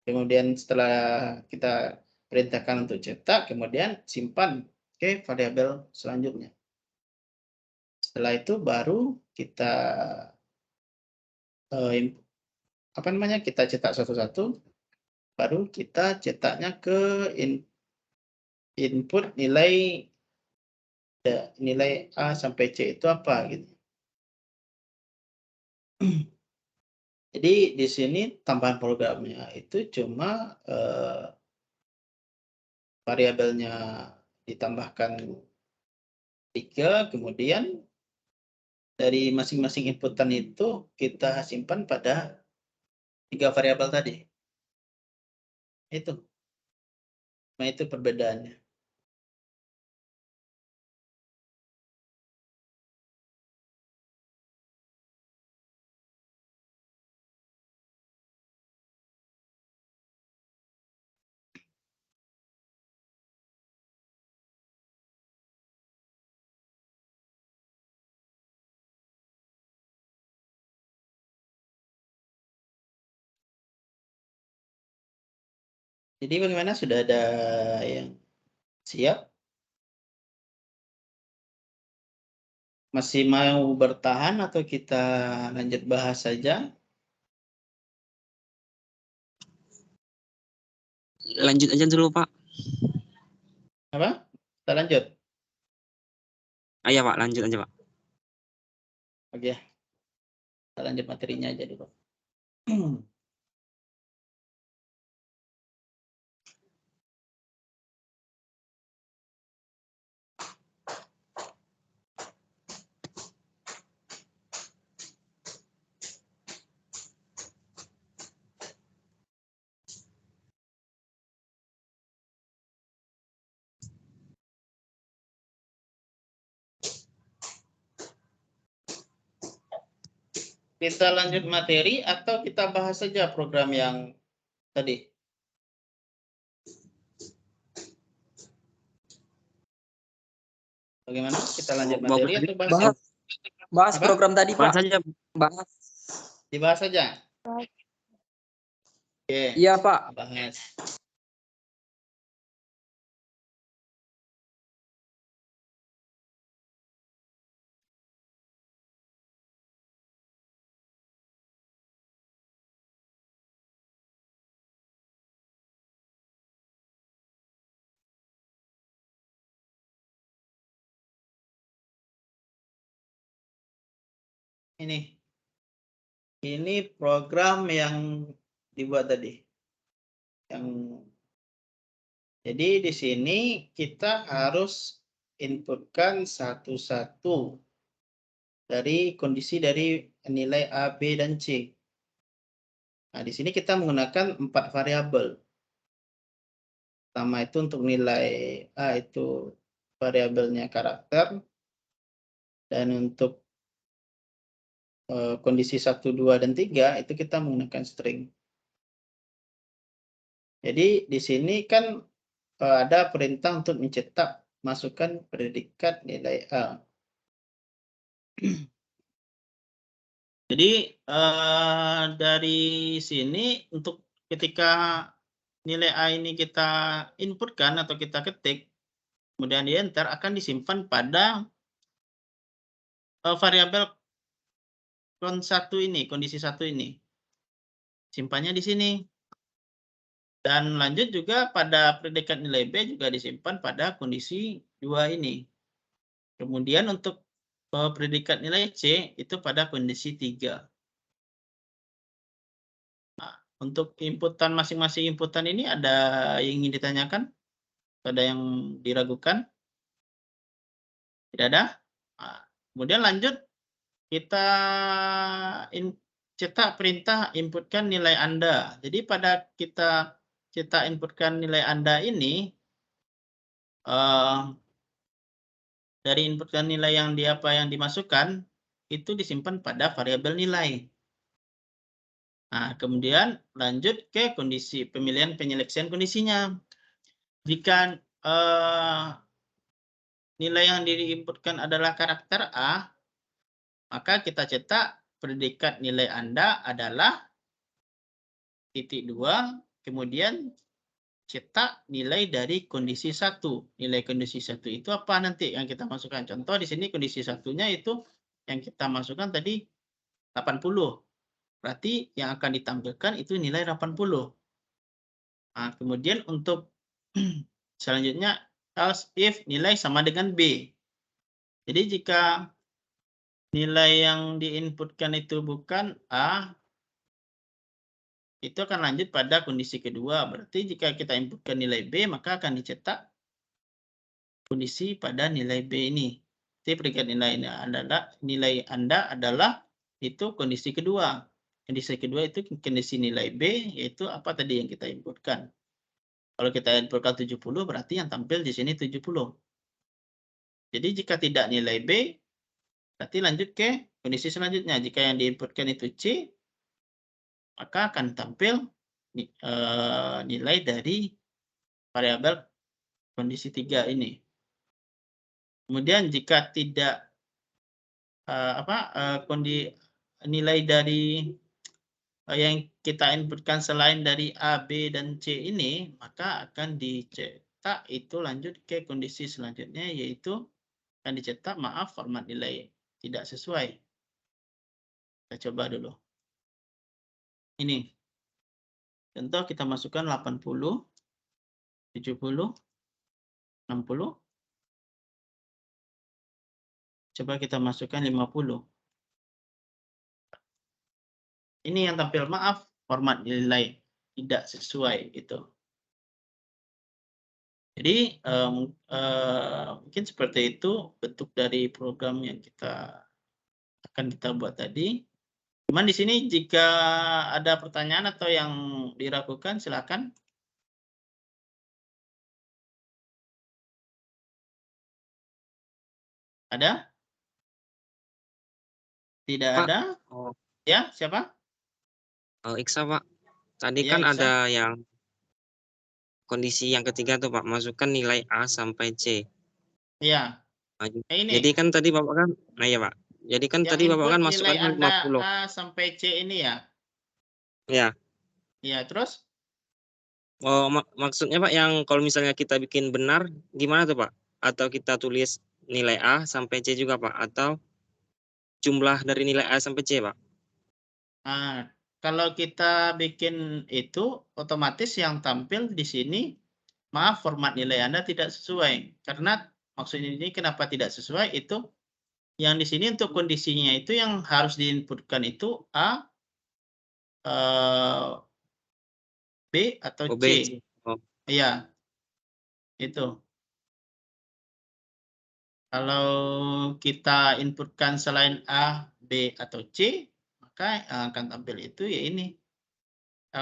Kemudian setelah kita perintahkan untuk cetak, kemudian simpan ke variabel selanjutnya. Setelah itu baru kita kita cetak satu-satu, baru kita cetaknya ke input nilai A sampai C itu apa gitu. Jadi di sini tambahan programnya itu cuma variabelnya ditambahkan 3, kemudian dari masing-masing inputan itu kita simpan pada 3 variabel tadi. Itu. Nah, itu perbedaannya. Jadi bagaimana, sudah ada yang siap? Masih mau bertahan atau kita lanjut bahas saja?
Lanjut aja dulu, Pak.
Apa? Kita lanjut?
Iya, Pak, lanjut aja, Pak.
Oke. Kita lanjut materinya aja dulu. Kita lanjut materi atau kita bahas saja program yang tadi? Bagaimana? Kita lanjut materi atau bahas?
Bahas
Apa?
program tadi,
Bahas
Pak.
aja.
Bahas.
Dibahas saja? Oke.
Iya, Pak.
Bahas. Ini program yang dibuat tadi. Jadi di sini kita harus inputkan satu-satu dari kondisi dari nilai A, B, dan C. Nah, di sini kita menggunakan 4 variabel. Pertama itu untuk nilai A itu variabelnya karakter, dan untuk kondisi 1, 2, dan 3 itu kita menggunakan string. Jadi di sini kan ada perintah untuk mencetak masukkan predikat nilai A. Jadi dari sini untuk ketika nilai A ini kita inputkan atau kita ketik, kemudian di enter, akan disimpan pada variabel kondisi 1 ini. Simpannya di sini. Dan lanjut juga pada predikat nilai B juga disimpan pada kondisi 2 ini. Kemudian untuk predikat nilai C itu pada kondisi 3. Nah, untuk inputan masing-masing inputan ini ada yang ingin ditanyakan? Ada yang diragukan? Tidak ada? Nah, kemudian lanjut kita cetak perintah inputkan nilai Anda. Jadi pada kita cetak inputkan nilai Anda ini, dari inputkan nilai yang dimasukkan itu disimpan pada variabel nilai. Nah, kemudian lanjut ke kondisi pemilihan penyeleksian kondisinya. Jika nilai yang diinputkan adalah karakter A, maka kita cetak predikat nilai Anda adalah titik 2, kemudian cetak nilai dari kondisi 1. Nilai kondisi 1 itu apa nanti yang kita masukkan? Contoh di sini kondisi satunya itu yang kita masukkan tadi 80. Berarti yang akan ditampilkan itu nilai 80. Nah, kemudian untuk selanjutnya else if nilai sama dengan B. Jadi jika nilai yang diinputkan itu bukan A, itu akan lanjut pada kondisi kedua. Berarti jika kita inputkan nilai B, maka akan dicetak kondisi pada nilai B ini. Jadi predikat nilai Anda adalah itu kondisi kedua. Kondisi kedua itu kondisi nilai B, yaitu apa tadi yang kita inputkan. Kalau kita inputkan 70, berarti yang tampil di sini 70. Jadi jika tidak nilai B, berarti lanjut ke kondisi selanjutnya. Jika yang diinputkan itu C, maka akan tampil nilai dari variabel kondisi 3 ini. Kemudian jika tidak nilai dari yang kita inputkan selain dari A, B, dan C ini, maka akan dicetak itu lanjut ke kondisi selanjutnya, yaitu akan dicetak maaf format nilai tidak sesuai. Kita coba dulu. Ini. Contoh kita masukkan 80, 70, 60. Coba kita masukkan 50. Ini yang tampil maaf format nilai tidak sesuai itu. Jadi mungkin seperti itu bentuk dari program yang akan kita buat tadi. Cuman di sini jika ada pertanyaan atau yang diragukan silakan. Ada? Tidak
Pak.
ada?
Oh,
Ya, siapa?
Iksa, Pak. Tadi
Iya,
kan
Iksa.
ada yang kondisi yang ketiga tuh, Pak, masukkan nilai A sampai C.
Iya.
Nah,
Ini.
jadi kan tadi Bapak kan, nah ya Pak. Jadi kan
Yang
tadi Bapak kan
input
masukkan
nilai Anda
50.
A sampai C ini ya?
Ya.
Iya, terus?
Oh, maksudnya Pak, yang kalau misalnya kita bikin benar, gimana tuh Pak? Atau kita tulis nilai A sampai C juga Pak? Atau jumlah dari nilai A sampai C Pak?
Nah, kalau kita bikin itu, otomatis yang tampil di sini, maaf format nilai Anda tidak sesuai. Karena maksudnya ini kenapa tidak sesuai, itu yang di sini untuk kondisinya itu yang harus diinputkan itu A, B, atau
Oh,
C.
B. Oh.
Iya, itu. Kalau kita inputkan selain A, B, atau C, maka yang akan tampil itu ya ini.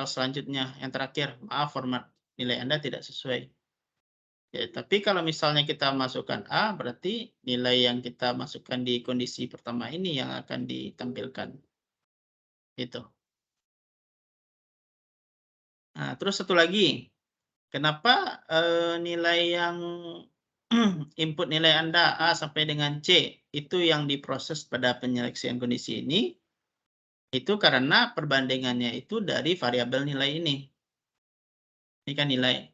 selanjutnya yang terakhir, maaf format nilai Anda tidak sesuai. Ya, tapi kalau misalnya kita masukkan A, berarti nilai yang kita masukkan di kondisi pertama ini yang akan ditampilkan. Itu. Nah, terus satu lagi, kenapa nilai yang input nilai Anda A sampai dengan C itu yang diproses pada penyeleksian kondisi ini, itu karena perbandingannya itu dari variabel nilai ini. Ini kan nilai.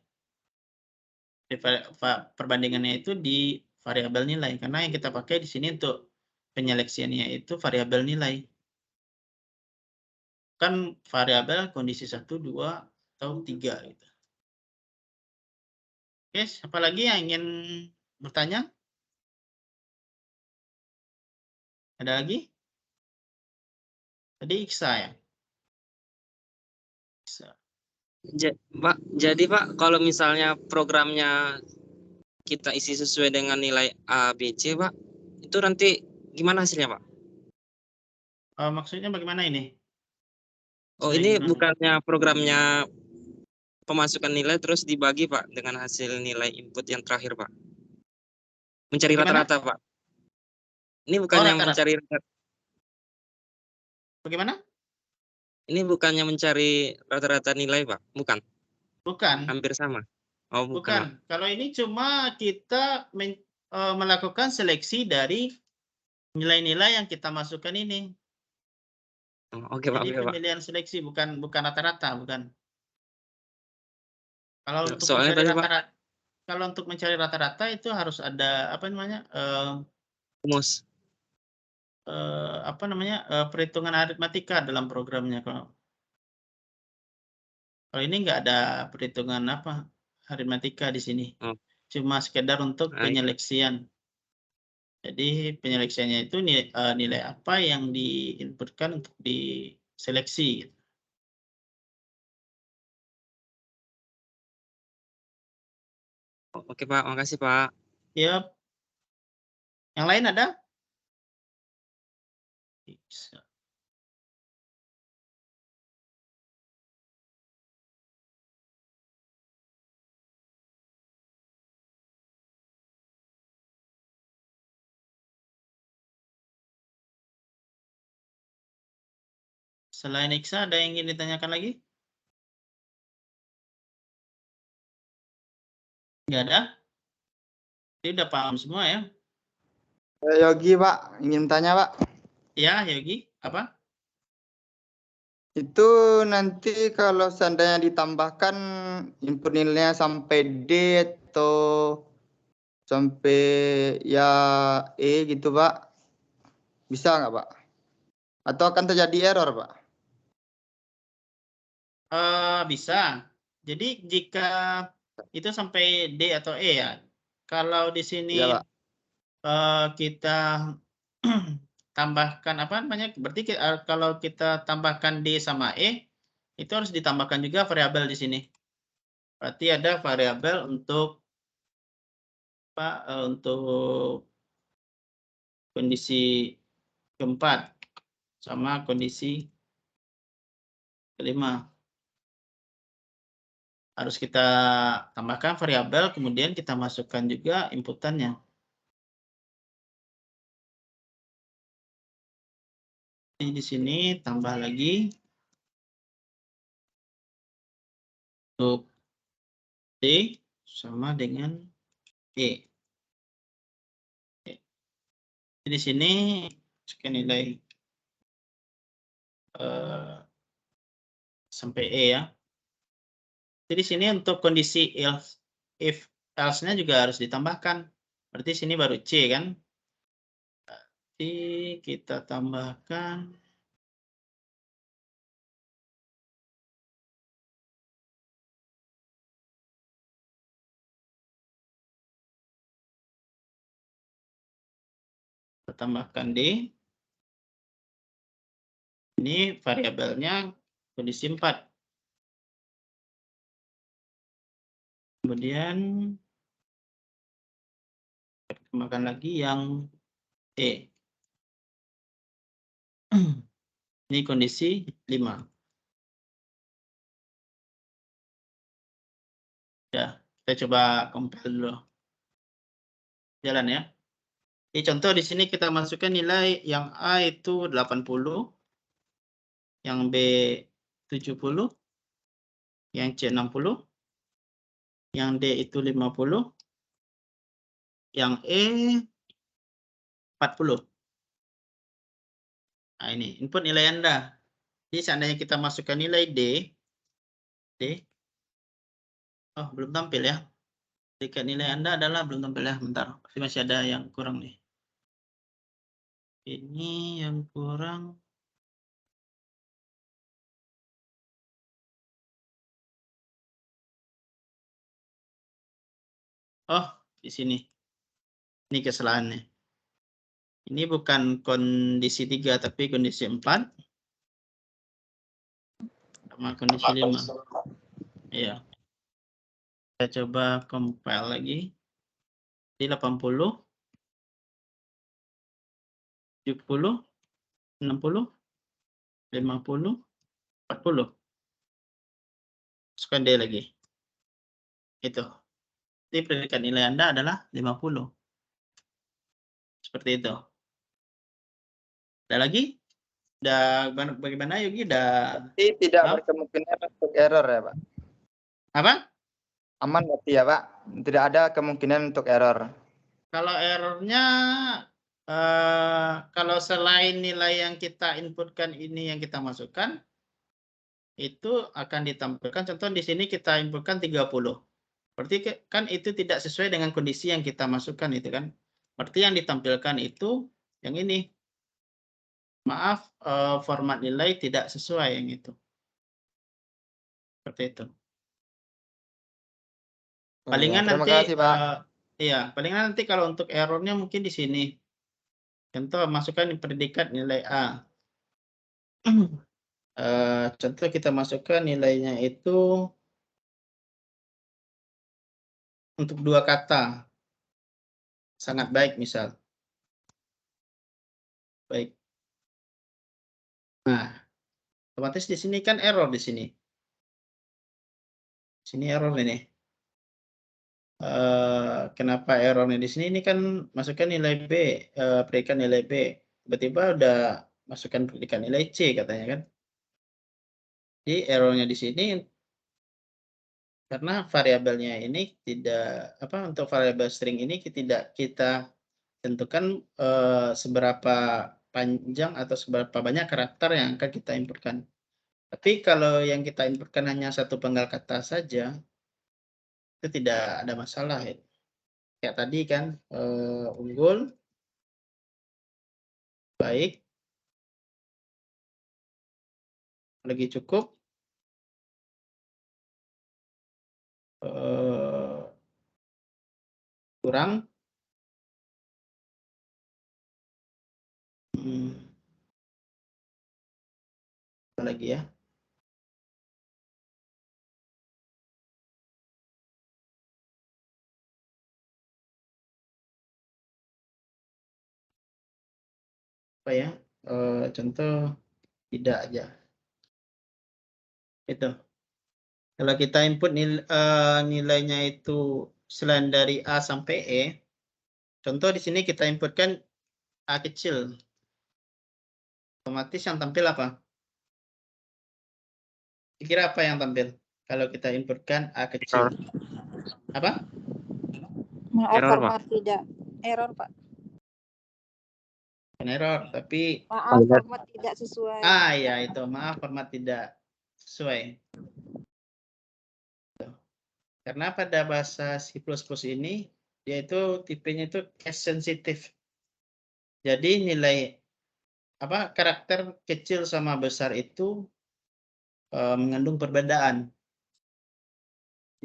Perbandingannya itu di variabel nilai karena yang kita pakai di sini untuk penyeleksiannya itu variabel nilai, kan variabel kondisi 1, 2, atau 3 gitu. Oke, siapa lagi yang ingin bertanya? Ada lagi? Tadi Iksa ya? Iksa.
Pak, jadi Pak, kalau misalnya programnya kita isi sesuai dengan nilai A, B, C, Pak, itu nanti gimana hasilnya, Pak?
Maksudnya bagaimana ini?
Oh, ini bukannya programnya pemasukan nilai terus dibagi, Pak, dengan hasil nilai input yang terakhir, Pak. Mencari rata-rata, Pak. Ini bukannya mencari
bagaimana?
Ini bukannya mencari rata-rata nilai, Pak? Bukan.
Bukan.
Hampir sama. Oh, bukan. Pak.
Kalau ini cuma kita melakukan seleksi dari nilai-nilai yang kita masukkan ini.
Oh, oke, Pak.
Jadi pemilihan seleksi bukan rata-rata, bukan. Kalau untuk mencari rata-rata, kalau untuk mencari rata-rata itu harus ada apa namanya?
Rumus.
Perhitungan aritmatika dalam programnya. Kalau ini nggak ada perhitungan aritmatika di sini. Cuma sekedar untuk penyeleksian. Jadi penyeleksiannya itu nilai apa yang diinputkan untuk diseleksi.
Oke, Pak. Makasih, Pak.
Yap. Yang lain ada? Bisa. Selain Iksa, ada yang ingin ditanyakan lagi? Nggak ada? Ini udah paham semua ya?
Yogi, Pak. Ingin tanya, Pak.
Ya, Yogi. Apa?
Itu nanti kalau seandainya ditambahkan input nilainya sampai D atau sampai ya E gitu, Pak. Bisa nggak, Pak? Atau akan terjadi error, Pak?
Bisa. Jadi jika itu sampai D atau E ya. Kalau di sini
Ya, Pak.
Kita tambahkan apa namanya? Berarti kalau kita tambahkan D sama E, itu harus ditambahkan juga variabel di sini. Berarti ada variabel untuk untuk kondisi keempat sama kondisi kelima. Harus kita tambahkan variabel, kemudian kita masukkan juga inputannya. Di sini tambah lagi untuk D sama dengan E. Di sini nilai sampai E ya. Jadi sini untuk kondisi if else-nya juga harus ditambahkan. Berarti sini baru C kan. Jadi kita tambahkan D. Ini variabelnya kondisi 4. Kemudian kita tambahkan lagi yang E. Ini kondisi 5. Ya, kita coba compile dulu. Jalan ya. Jadi contoh di sini kita masukkan nilai yang A itu 80, yang B 70, yang C 60, yang D itu 50, yang E 40. Nah, ini input nilai Anda. Jadi seandainya kita masukkan nilai D, oh belum tampil ya. Jika nilai Anda adalah belum tampil ya, bentar. Masih ada yang kurang nih. Ini yang kurang. Oh, di sini. Ini kesalahannya. Ini bukan kondisi 3, tapi kondisi 4. Sama kondisi 5. Iya. Kita coba compile lagi. Di 80, 70, 60, 50, 40. Masukkan D lagi. Itu. Jadi predikat nilai Anda adalah 50. Seperti itu. Ada lagi? Udah bagaimana Yogi?
Berarti tidak
Maaf?
berkemungkinan untuk error ya, Pak?
Apa?
Aman berarti ya, Pak? Tidak ada kemungkinan untuk error.
Kalau errornya, kalau selain nilai yang kita inputkan ini yang kita masukkan, itu akan ditampilkan. Contoh di sini kita inputkan 30. Berarti kan itu tidak sesuai dengan kondisi yang kita masukkan itu kan. Berarti yang ditampilkan itu yang ini. Maaf, format nilai tidak sesuai yang itu. Seperti itu. Palingan
Terima
nanti,
kasih, Pak.
iya, palingan nanti kalau untuk errornya mungkin di sini. Contoh masukkan predikat nilai A. Contoh kita masukkan nilainya itu untuk 2 kata. Sangat baik misal. Baik. Nah, otomatis di sini kan error di sini. Sini error ini. Kenapa errornya di sini? Ini kan masukkan nilai B, predikat nilai B. Tiba-tiba udah masukkan predikat nilai C katanya kan. Jadi errornya di sini karena variabelnya ini tidak untuk variabel string ini tidak kita tentukan seberapa panjang atau seberapa banyak karakter yang akan kita inputkan. Tapi kalau yang kita inputkan hanya satu penggal kata saja, itu tidak ada masalah ya. Kayak tadi kan, unggul, baik, lagi cukup, kurang, apa lagi ya? Apa ya? Contoh tidak aja. Itu. Kalau kita input nilainya itu selain dari A sampai E, contoh di sini kita inputkan A kecil. Otomatis yang tampil apa? Kira apa yang tampil kalau kita inputkan A kecil? Apa?
Maaf,
Error,
format tidak. Error, Pak.
Bukan error, tapi
Maaf, format tidak sesuai.
ya itu. Maaf, format tidak sesuai. Karena pada bahasa C++ ini dia itu tipenya itu case sensitive. Jadi nilai karakter kecil sama besar itu mengandung perbedaan.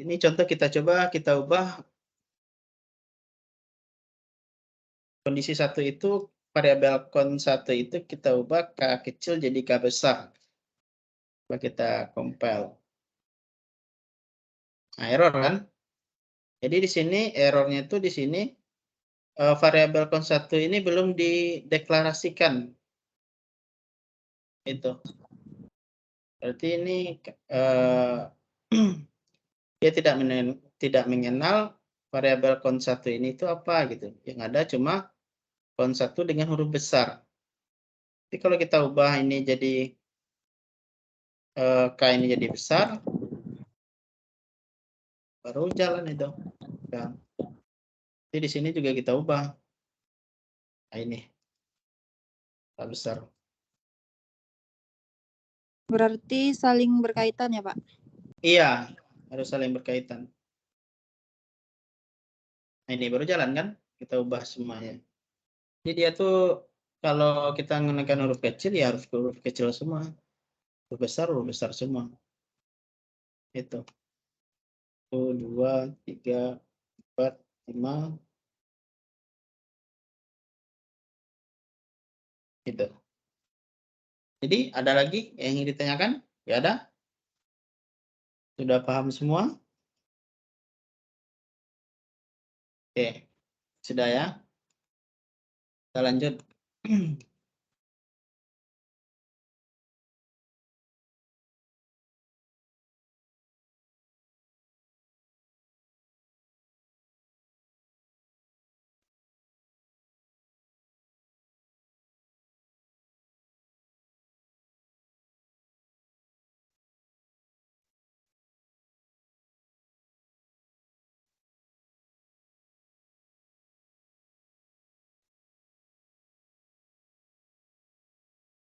Ini contoh kita coba kita ubah kondisi 1 itu variabel con 1 itu kita ubah K kecil jadi K besar. Coba kita compile. Nah, error kan? Jadi di sini errornya itu di sini variabel con 1 ini belum dideklarasikan. Itu. Berarti ini dia tidak tidak mengenal variabel count 1 ini itu apa gitu. Yang ada cuma count 1 dengan huruf besar. Jadi kalau kita ubah ini jadi K ini jadi besar, baru jalan itu. Nah, jadi di sini juga kita ubah. Nah, ini K besar.
Berarti saling berkaitan ya, Pak?
Iya, harus saling berkaitan. Nah, ini baru jalan kan? Kita ubah semuanya. Jadi dia tuh kalau kita menggunakan huruf kecil ya harus huruf kecil semua. Huruf besar semua. Itu. 1, 2, 3, 4, 5. Gitu. Jadi ada lagi yang ingin ditanyakan? Ya ada? Sudah paham semua? Oke. Sudah ya? Kita lanjut.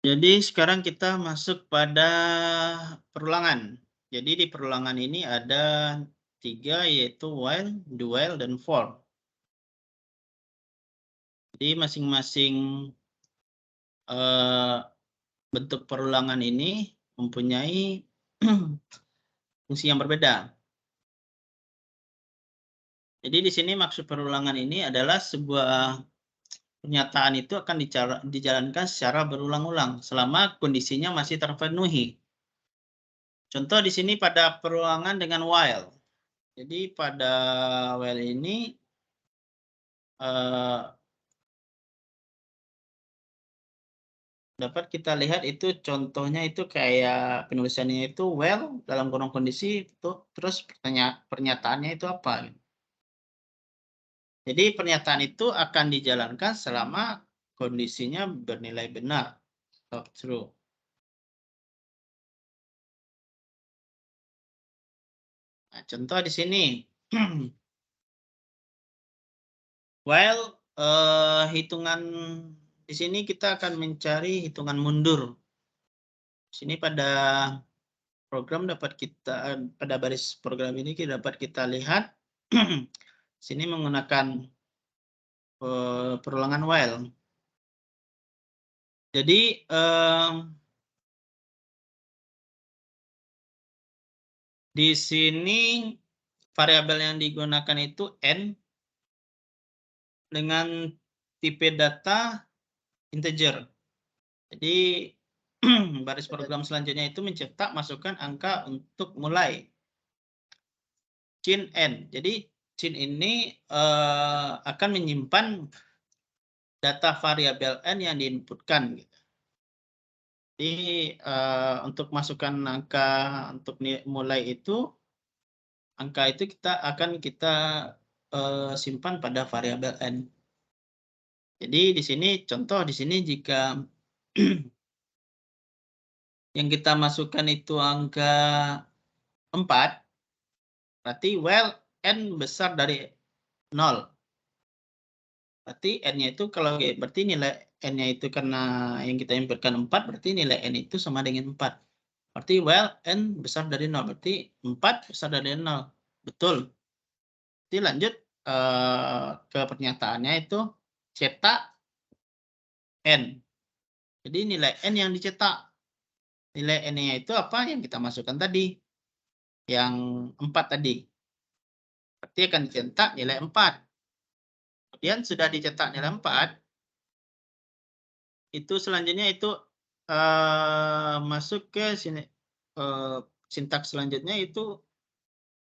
Jadi sekarang kita masuk pada perulangan. Jadi di perulangan ini ada 3 yaitu while, do while, dan for. Jadi masing-masing bentuk perulangan ini mempunyai fungsi yang berbeda. Jadi di sini maksud perulangan ini adalah sebuah pernyataan itu akan dijalankan secara berulang-ulang selama kondisinya masih terpenuhi. Contoh di sini pada perulangan dengan while. Jadi pada while ini dapat kita lihat itu contohnya itu kayak penulisannya itu while dalam kurung kondisi itu terus pernyataannya itu apa. Jadi pernyataan itu akan dijalankan selama kondisinya bernilai benar atau true. Nah, contoh di sini. While hitungan di sini kita akan mencari hitungan mundur. Di sini pada program dapat kita pada baris program ini dapat kita lihat sini menggunakan perulangan while. Jadi di sini variabel yang digunakan itu n dengan tipe data integer. Jadi baris program selanjutnya itu mencetak masukkan angka untuk mulai. Cin n. Jadi cin ini akan menyimpan data variabel n yang diinputkan. Jadi untuk masukkan angka untuk mulai itu, angka itu akan kita simpan pada variabel n. Jadi di sini contoh di sini jika yang kita masukkan itu angka 4, berarti while n besar dari 0. Berarti n-nya itu kalau berarti nilai n-nya itu karena yang kita inputkan 4, berarti nilai n itu sama dengan 4. Berarti while n besar dari 0, berarti 4 besar dari 0. Betul. Jadi lanjut ke pernyataannya itu cetak n. Jadi nilai n yang dicetak. Nilai n-nya itu apa yang kita masukkan tadi. Yang 4 tadi. Berarti akan dicetak nilai 4. Kemudian sudah dicetak nilai 4. Itu selanjutnya itu masuk ke sini. Sintaks selanjutnya itu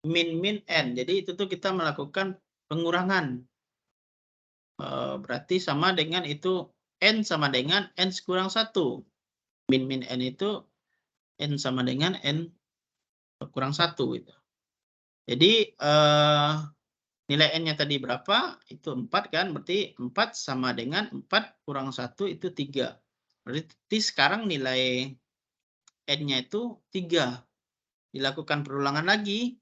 min n. Jadi itu tuh kita melakukan pengurangan. Berarti sama dengan itu n sama dengan n kurang 1. Min n itu n sama dengan n kurang 1 gitu. Jadi nilai n-nya tadi berapa? Itu 4 kan? Berarti 4 sama dengan 4 kurang 1 itu 3. Berarti sekarang nilai n-nya itu 3. Dilakukan perulangan lagi.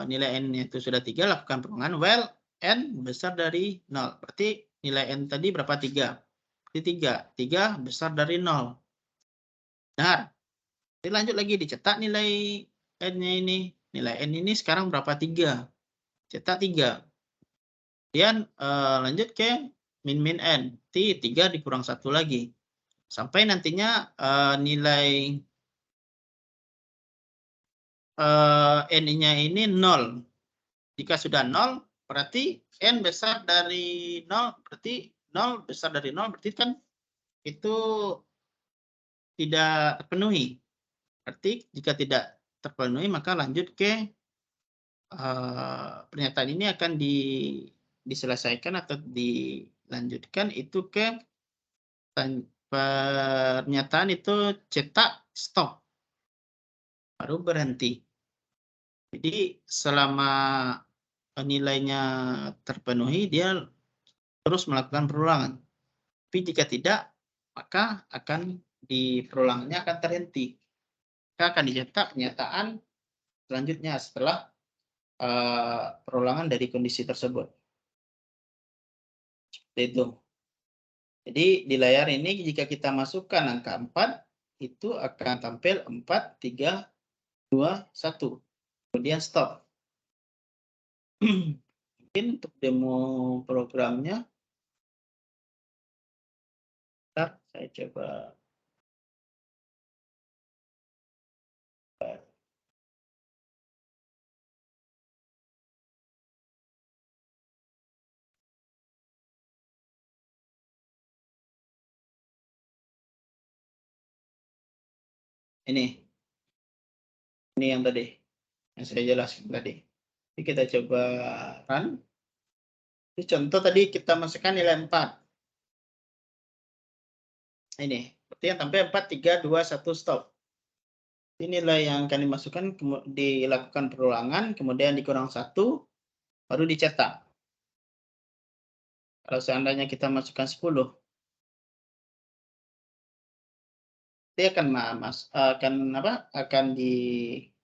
Nilai n-nya itu sudah 3, lakukan perulangan. Well, n besar dari 0. Berarti nilai n tadi berapa? 3. Berarti 3. 3 besar dari 0. Nah, jadi lanjut lagi dicetak nilai n-nya ini. Nilai n ini sekarang berapa? 3. Cetak 3. Kemudian lanjut ke min n. Berarti 3 dikurang 1 lagi. Sampai nantinya nilai n-nya ini 0. Jika sudah 0, berarti n besar dari 0, berarti 0 besar dari 0, berarti kan itu tidak terpenuhi. Berarti jika tidak terpenuhi, maka lanjut ke pernyataan ini akan diselesaikan atau dilanjutkan itu ke pernyataan itu cetak stop. Baru berhenti. Jadi selama nilainya terpenuhi, dia terus melakukan perulangan. Tapi jika tidak, maka akan di perulangannya akan terhenti. Maka akan dicetak pernyataan selanjutnya setelah perulangan dari kondisi tersebut. Seperti itu. Jadi di layar ini jika kita masukkan angka 4, itu akan tampil 4, 3, 2, 1. Kemudian stop. Mungkin untuk demo programnya, ntar saya coba. Ini yang tadi yang saya jelaskan tadi. Jadi kita coba run. Ini contoh tadi kita masukkan nilai 4. Ini berarti yang tampil 4, 3, 2, 1 stop. Ini nilai yang akan dimasukkan, dilakukan perulangan, kemudian dikurang 1, baru dicetak. Kalau seandainya kita masukkan 10, dia akan ditampil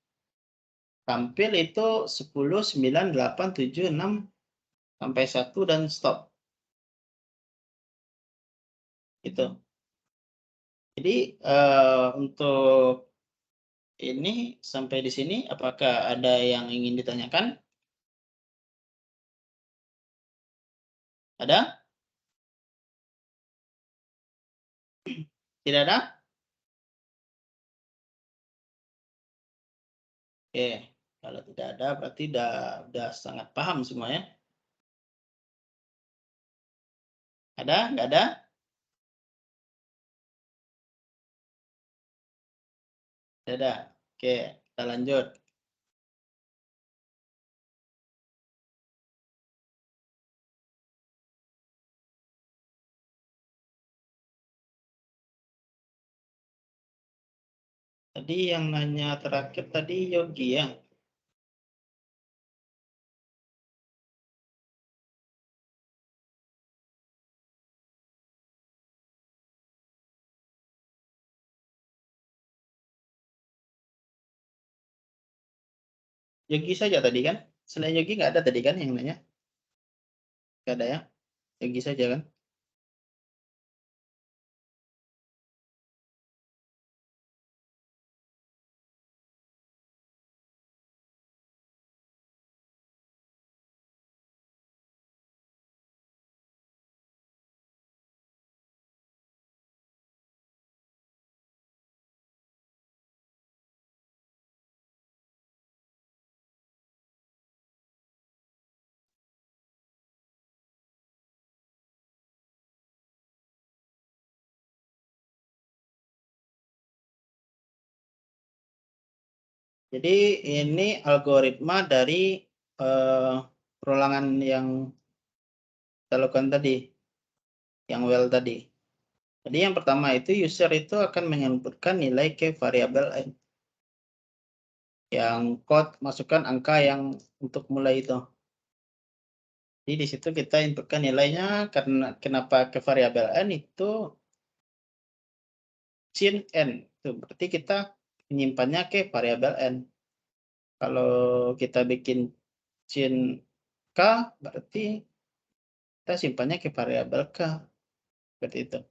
itu 10, 9, 8, 7, 6 sampai 1 dan stop. Gitu. Jadi untuk ini sampai di sini apakah ada yang ingin ditanyakan? Ada? Tidak ada? Oke, kalau tidak ada berarti udah sangat paham semua ya. Ada? Nggak ada? Tidak ada. Oke, kita lanjut. Tadi yang nanya terakhir tadi Yogi ya. Yogi saja tadi kan? Selain Yogi nggak ada tadi kan yang nanya? Nggak ada ya? Yogi saja kan? Jadi ini algoritma dari perulangan yang kita lakukan tadi, yang well tadi. Jadi yang pertama itu user itu akan menginputkan nilai ke variabel n. yang code masukkan angka yang untuk mulai itu. Jadi di situ kita inputkan nilainya karena kenapa ke variabel n itu cin n. Itu berarti kita menyimpannya ke variabel n. Kalau kita bikin cin k berarti kita simpannya ke variabel k. Seperti itu.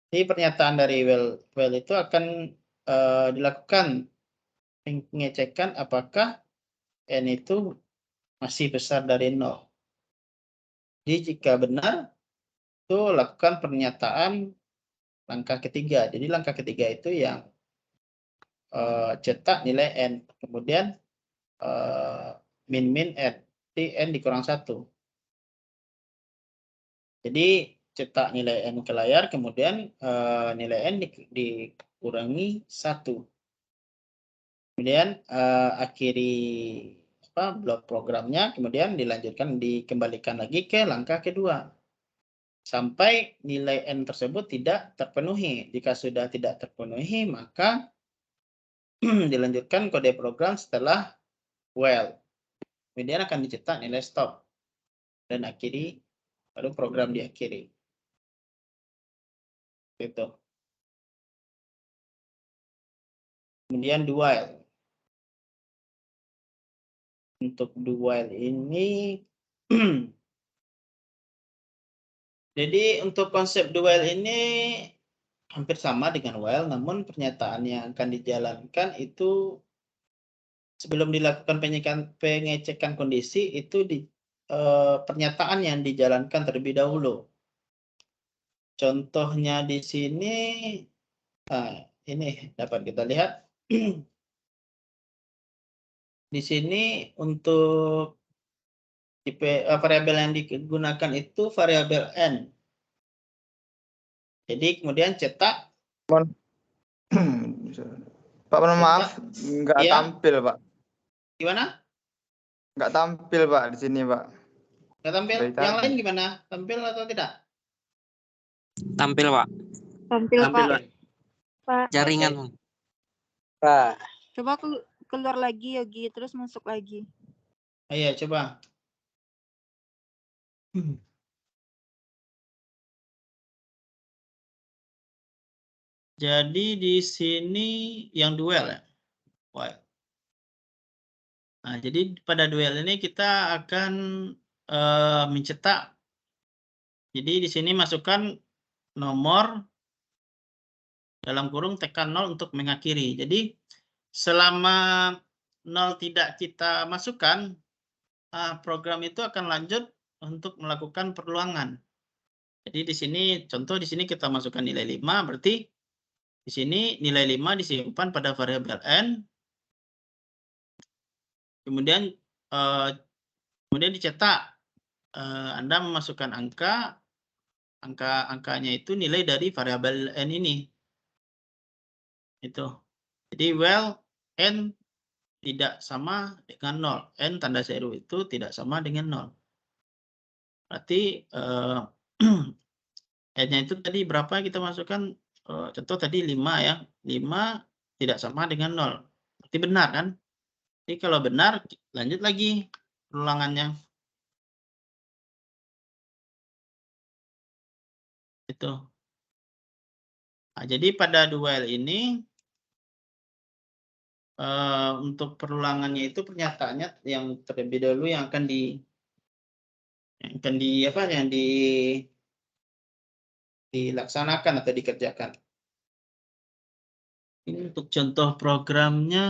Jadi pernyataan dari well itu akan dilakukan pengecekan apakah n itu masih besar dari 0. Jadi jika benar, itu lakukan pernyataan langkah ketiga. Jadi langkah ketiga itu yang cetak nilai n. Kemudian min n. Jadi n dikurang 1. Jadi cetak nilai n ke layar, kemudian nilai n dikurangi 1. Kemudian akhiri blok programnya, kemudian dikembalikan lagi ke langkah kedua. Sampai nilai n tersebut tidak terpenuhi. Jika sudah tidak terpenuhi, maka dilanjutkan kode program setelah while. Kemudian akan dicetak nilai stop. Dan akhiri, baru program diakhiri. Gitu. Kemudian do while. Untuk do while ini jadi untuk konsep do while ini hampir sama dengan while, namun pernyataan yang akan dijalankan itu sebelum dilakukan pengecekan kondisi itu pernyataan yang dijalankan terlebih dahulu. Contohnya di sini, ini dapat kita lihat. Di sini untuk variabel yang digunakan itu variabel n. Jadi kemudian cetak.
Pak, mohon maaf, nggak
ya.
tampil, Pak.
Gimana?
Nggak tampil, Pak, di sini, Pak.
Nggak tampil?
Dari
Yang
tadi.
lain gimana? Tampil atau tidak?
Tampil, Pak.
Tampil, Pak. Pak.
Jaringan.
Oke.
Pak.
Coba keluar lagi, Yogi, terus masuk lagi.
Iya, coba. Jadi di sini yang duel ya. While. Nah, jadi pada duel ini kita akan mencetak. Jadi di sini masukkan nomor dalam kurung tekan 0 untuk mengakhiri. Jadi selama 0 tidak kita masukkan, program itu akan lanjut untuk melakukan perulangan. Jadi di sini contoh di sini kita masukkan nilai 5, berarti di sini nilai 5 disimpan pada variabel n. Kemudian dicetak. Anda memasukkan angkanya itu nilai dari variabel n ini. Itu. Jadi while n tidak sama dengan 0. N tanda seru itu tidak sama dengan 0. Berarti n-nya itu tadi berapa kita masukkan? Contoh tadi 5 ya. 5 tidak sama dengan 0. Berarti benar kan? Jadi kalau benar, lanjut lagi ulangannya. Itu. Nah, jadi pada duel ini untuk perulangannya itu pernyataannya yang terlebih dahulu yang akan dilaksanakan atau dikerjakan. Ini untuk contoh programnya.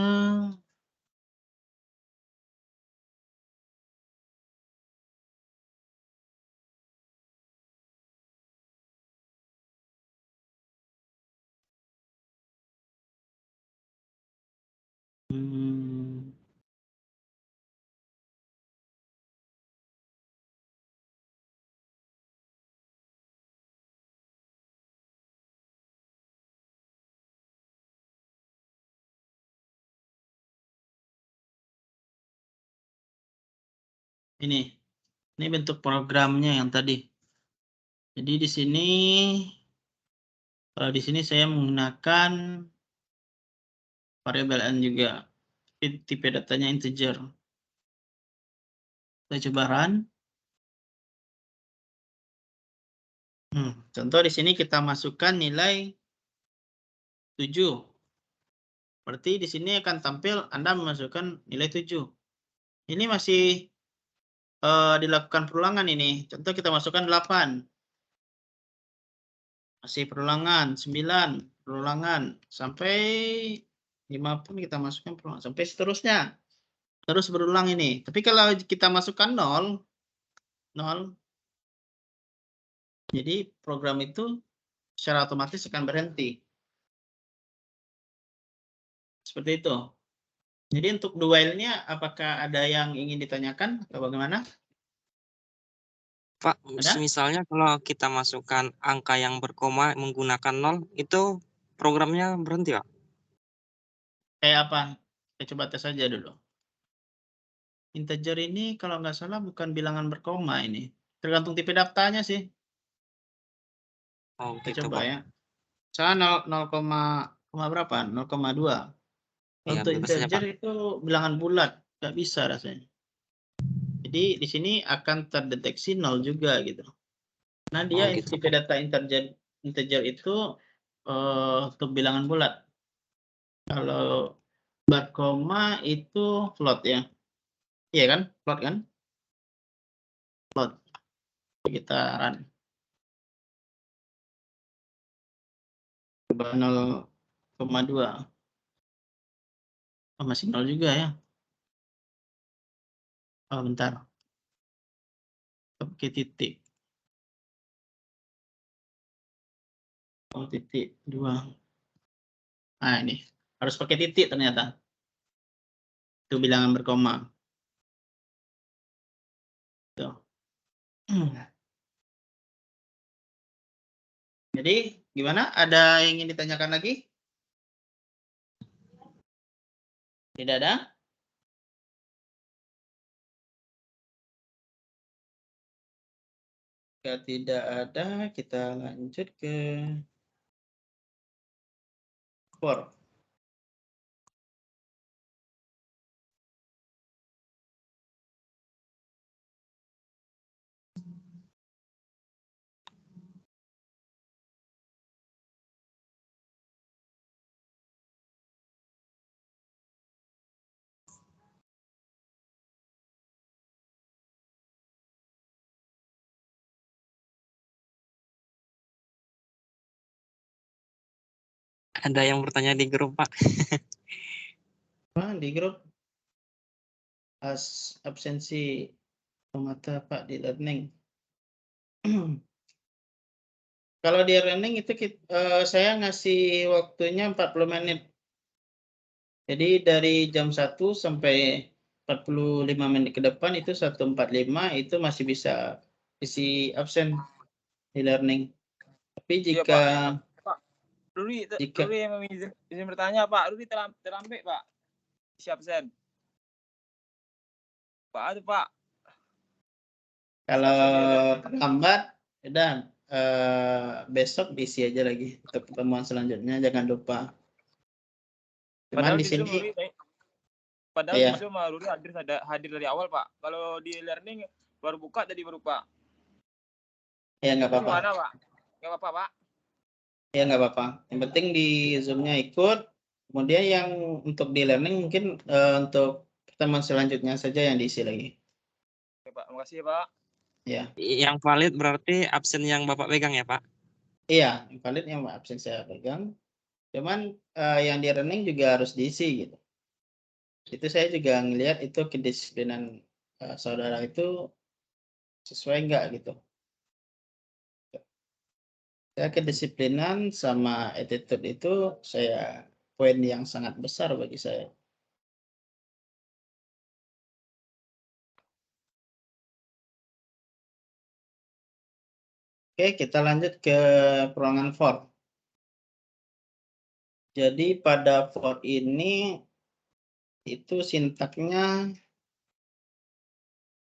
Ini bentuk programnya yang tadi. Jadi di sini, kalau di sini saya menggunakan variabel n juga. tipe datanya integer. Kita coba run. Contoh di sini kita masukkan nilai 7. Berarti di sini akan tampil Anda memasukkan nilai 7. Ini masih dilakukan perulangan ini. Contoh kita masukkan 8. Masih perulangan, 9, perulangan. Sampai 5 pun kita masukkan perulangan. Sampai seterusnya. Terus berulang ini. Tapi kalau kita masukkan 0, jadi program itu secara otomatis akan berhenti. Seperti itu. Jadi untuk dualnya apakah ada yang ingin ditanyakan atau bagaimana?
Pak,
Ada?
misalnya kalau kita masukkan angka yang berkoma menggunakan 0, itu programnya berhenti, Pak?
Kayak apa? Kita coba tes saja dulu. Integer ini kalau nggak salah bukan bilangan berkoma ini. Tergantung tipe daftarnya sih.
Oh,
Kita
gitu,
coba
Pak.
ya. Saya 0, berapa? 0,2.
Iya,
Untuk
bebas saja,
integer
Pak.
itu bilangan bulat. Nggak bisa rasanya. Jadi di sini akan terdeteksi 0 juga gitu. Nah dia
gitu,
tipe
Pak.
data integer itu untuk bilangan bulat. Kalau berkoma itu float ya. Iya kan? Float kan? Float. Kita run. Coba 0,2. Oh, masih 0 juga ya. Oh, bentar. Oke, titik. Oh, titik 2. Nah, ini. Harus pakai titik ternyata. Itu bilangan berkoma. Tuh. Jadi, gimana? Ada yang ingin ditanyakan lagi? Tidak ada? Jika tidak ada, kita lanjut ke for.
Ada yang bertanya di grup, Pak.
Di grup absensi mata Pak di learning. Kalau di learning itu saya ngasih waktunya 40 menit. Jadi dari jam 1 sampai 45 menit ke depan itu 145 itu masih bisa isi absen di learning. Tapi jika
Pak, Rudi
jika
yang izin bertanya, Pak. Rudi terlambat, Pak. Isi absen. Pak, itu Pak.
kalau terlambat, dan besok diisi aja lagi untuk pertemuan selanjutnya. Jangan lupa. Cuman
Padahal
di
di Zoom,
sini,
padahal
iya.
di Zoom Rudi hadir dari awal, Pak. Kalau di learning baru buka tadi baru, Pak.
Ya nggak apa-apa.
Gimana, Pak? Nggak apa-apa, Pak?
Ya nggak apa-apa. Yang penting di Zoom-nya ikut. Kemudian yang untuk di learning mungkin untuk pertemuan selanjutnya saja yang diisi lagi.
Oke, Pak. Makasih ya, Pak.
Ya.
Yang valid berarti absen yang Bapak pegang ya, Pak?
Iya, yang valid yang absen saya pegang. Cuman yang di learning juga harus diisi gitu. Itu saya juga ngelihat itu kedisiplinan saudara itu sesuai nggak gitu. Ya, kedisiplinan sama attitude itu saya poin yang sangat besar bagi saya. Oke, kita lanjut ke perulangan for. Jadi pada for ini itu sintaknya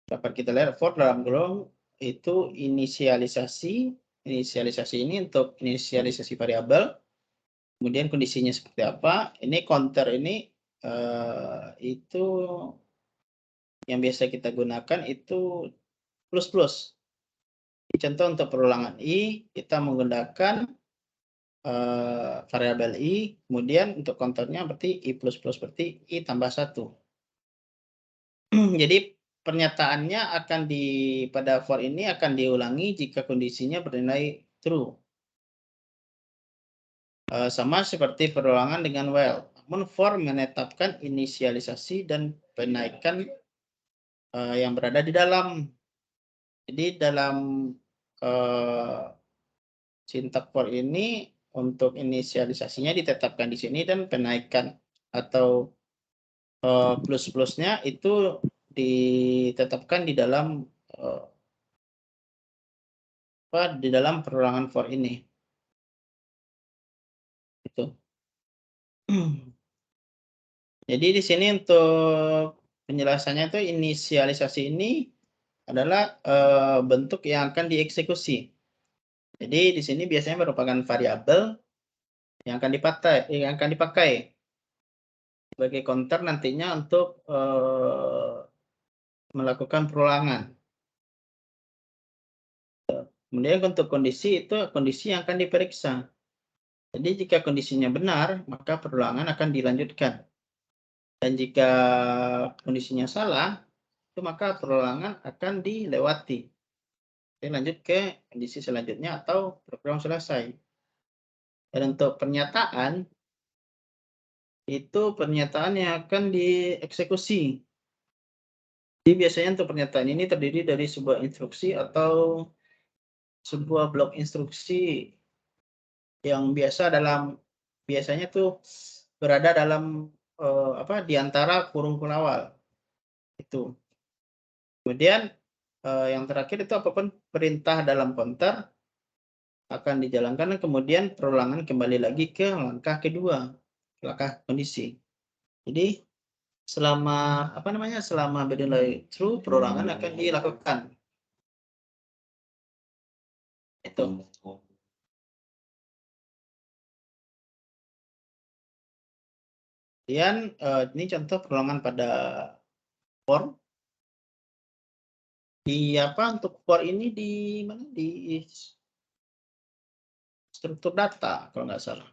dapat kita lihat for dalam kurung itu inisialisasi. Inisialisasi ini untuk inisialisasi variabel. Kemudian kondisinya seperti apa? Ini counter ini itu yang biasa kita gunakan itu plus. Contoh untuk perulangan I, kita menggunakan variabel I, kemudian untuk counternya berarti I++ berarti I tambah 1. Jadi pernyataannya akan pada for ini akan diulangi jika kondisinya bernilai true. Sama seperti perulangan dengan while. Namun for menetapkan inisialisasi dan penaikan yang berada di dalam. Jadi dalam sintak for ini untuk inisialisasinya ditetapkan di sini dan penaikan atau plus-plusnya itu ditetapkan di dalam di dalam perulangan for ini. Itu. Jadi di sini untuk penjelasannya itu inisialisasi ini adalah bentuk yang akan dieksekusi. Jadi di sini biasanya merupakan variabel yang akan dipakai sebagai counter nantinya untuk melakukan perulangan. Kemudian untuk kondisi itu kondisi yang akan diperiksa. Jadi jika kondisinya benar, maka perulangan akan dilanjutkan. Dan jika kondisinya salah, itu maka perulangan akan dilewati. Jadi lanjut ke kondisi selanjutnya atau program selesai. Dan untuk pernyataan, itu pernyataan yang akan dieksekusi. Jadi biasanya untuk pernyataan ini terdiri dari sebuah instruksi atau sebuah blok instruksi yang biasanya tuh berada dalam di antara kurung awal. Itu. Kemudian yang terakhir itu apapun perintah dalam counter akan dijalankan dan kemudian perulangan kembali lagi ke langkah kedua, langkah kondisi. Jadi selama selama bernilai true, perulangan akan dilakukan. Itu. Kemudian ini contoh perulangan pada for. Untuk for ini di mana? Di struktur data kalau nggak salah.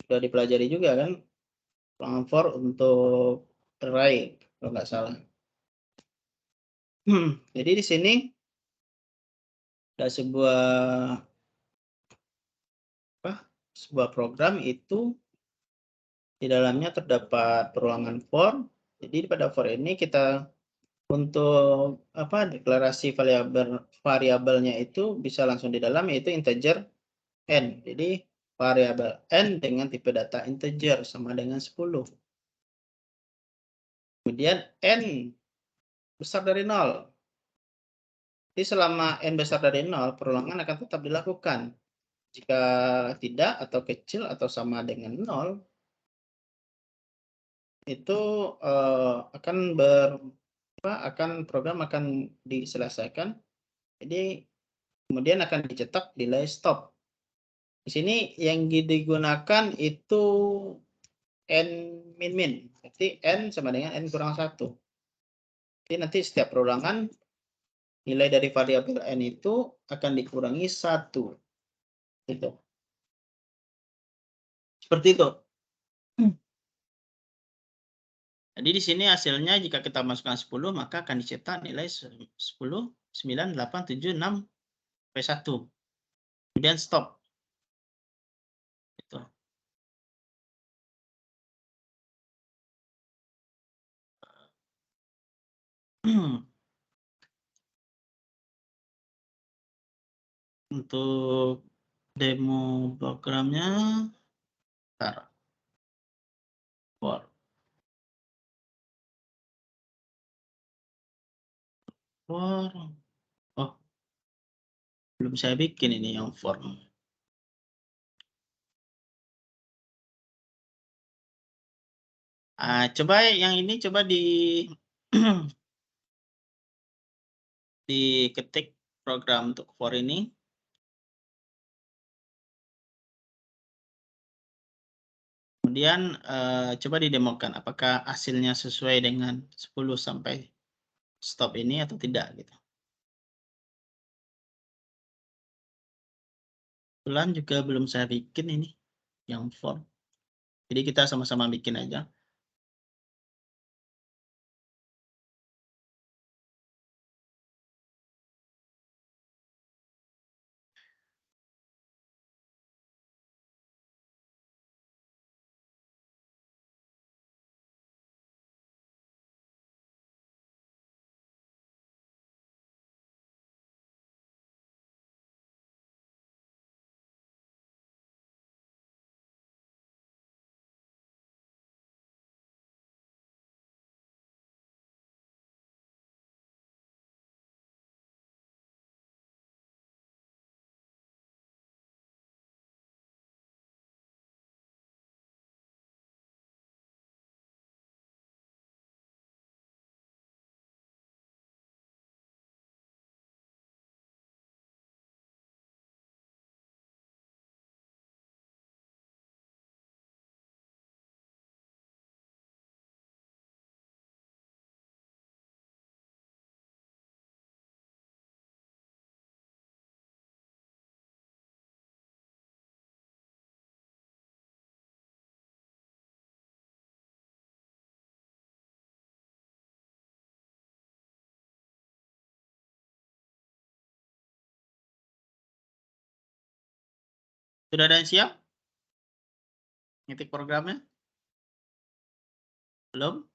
Sudah dipelajari juga kan? Perulangan for untuk array kalau nggak salah. Jadi di sini ada sebuah program itu di dalamnya terdapat perulangan for. Jadi pada for ini kita untuk deklarasi variabelnya itu bisa langsung di dalam, yaitu integer n. Jadi variabel n dengan tipe data integer sama dengan 10. Kemudian n besar dari 0. Jadi selama n besar dari 0, perulangan akan tetap dilakukan. Jika tidak atau kecil atau sama dengan 0, itu program akan diselesaikan. Jadi kemudian akan dicetak delay stop. Di sini yang digunakan itu n min. Berarti n sama dengan n kurang 1. Jadi nanti setiap perulangan nilai dari variabel n itu akan dikurangi 1. Gitu. Seperti itu. Jadi di sini hasilnya jika kita masukkan 10 maka akan dicetak nilai 10, 9, 8, 7, 6, sampai 1. Kemudian stop. Gitu. Untuk demo programnya, belum saya bikin ini yang form. Coba yang ini coba diketik program untuk for ini. Kemudian coba didemokan apakah hasilnya sesuai dengan 10 sampai stop ini atau tidak gitu. Kebetulan juga belum saya bikin ini yang form. Jadi kita sama-sama bikin aja. Sudah ada yang siap? Ngetik programnya? Belum?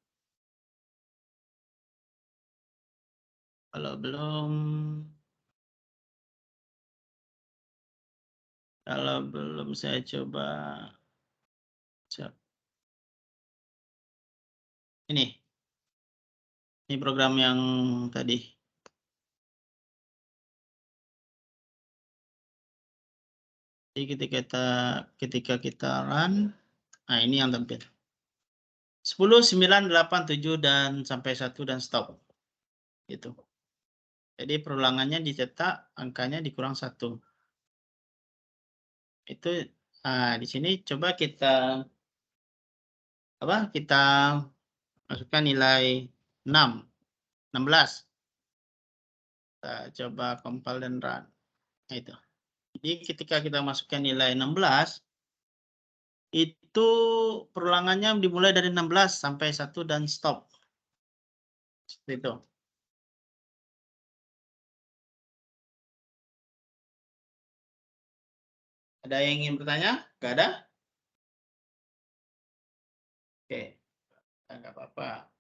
Kalau belum saya coba ini program yang tadi. Jadi ketika kita run, nah ini yang tampil. 10, 9, 8, 7 dan sampai 1 dan stop. Gitu. Jadi perulangannya dicetak, angkanya dikurang 1. Itu di sini coba kita masukkan nilai 16. Kita coba compile dan run. Nah, itu. Jadi ketika kita masukkan nilai 16, itu perulangannya dimulai dari 16 sampai 1 dan stop. Seperti itu. Ada yang ingin bertanya? Nggak ada? Oke, nggak apa-apa.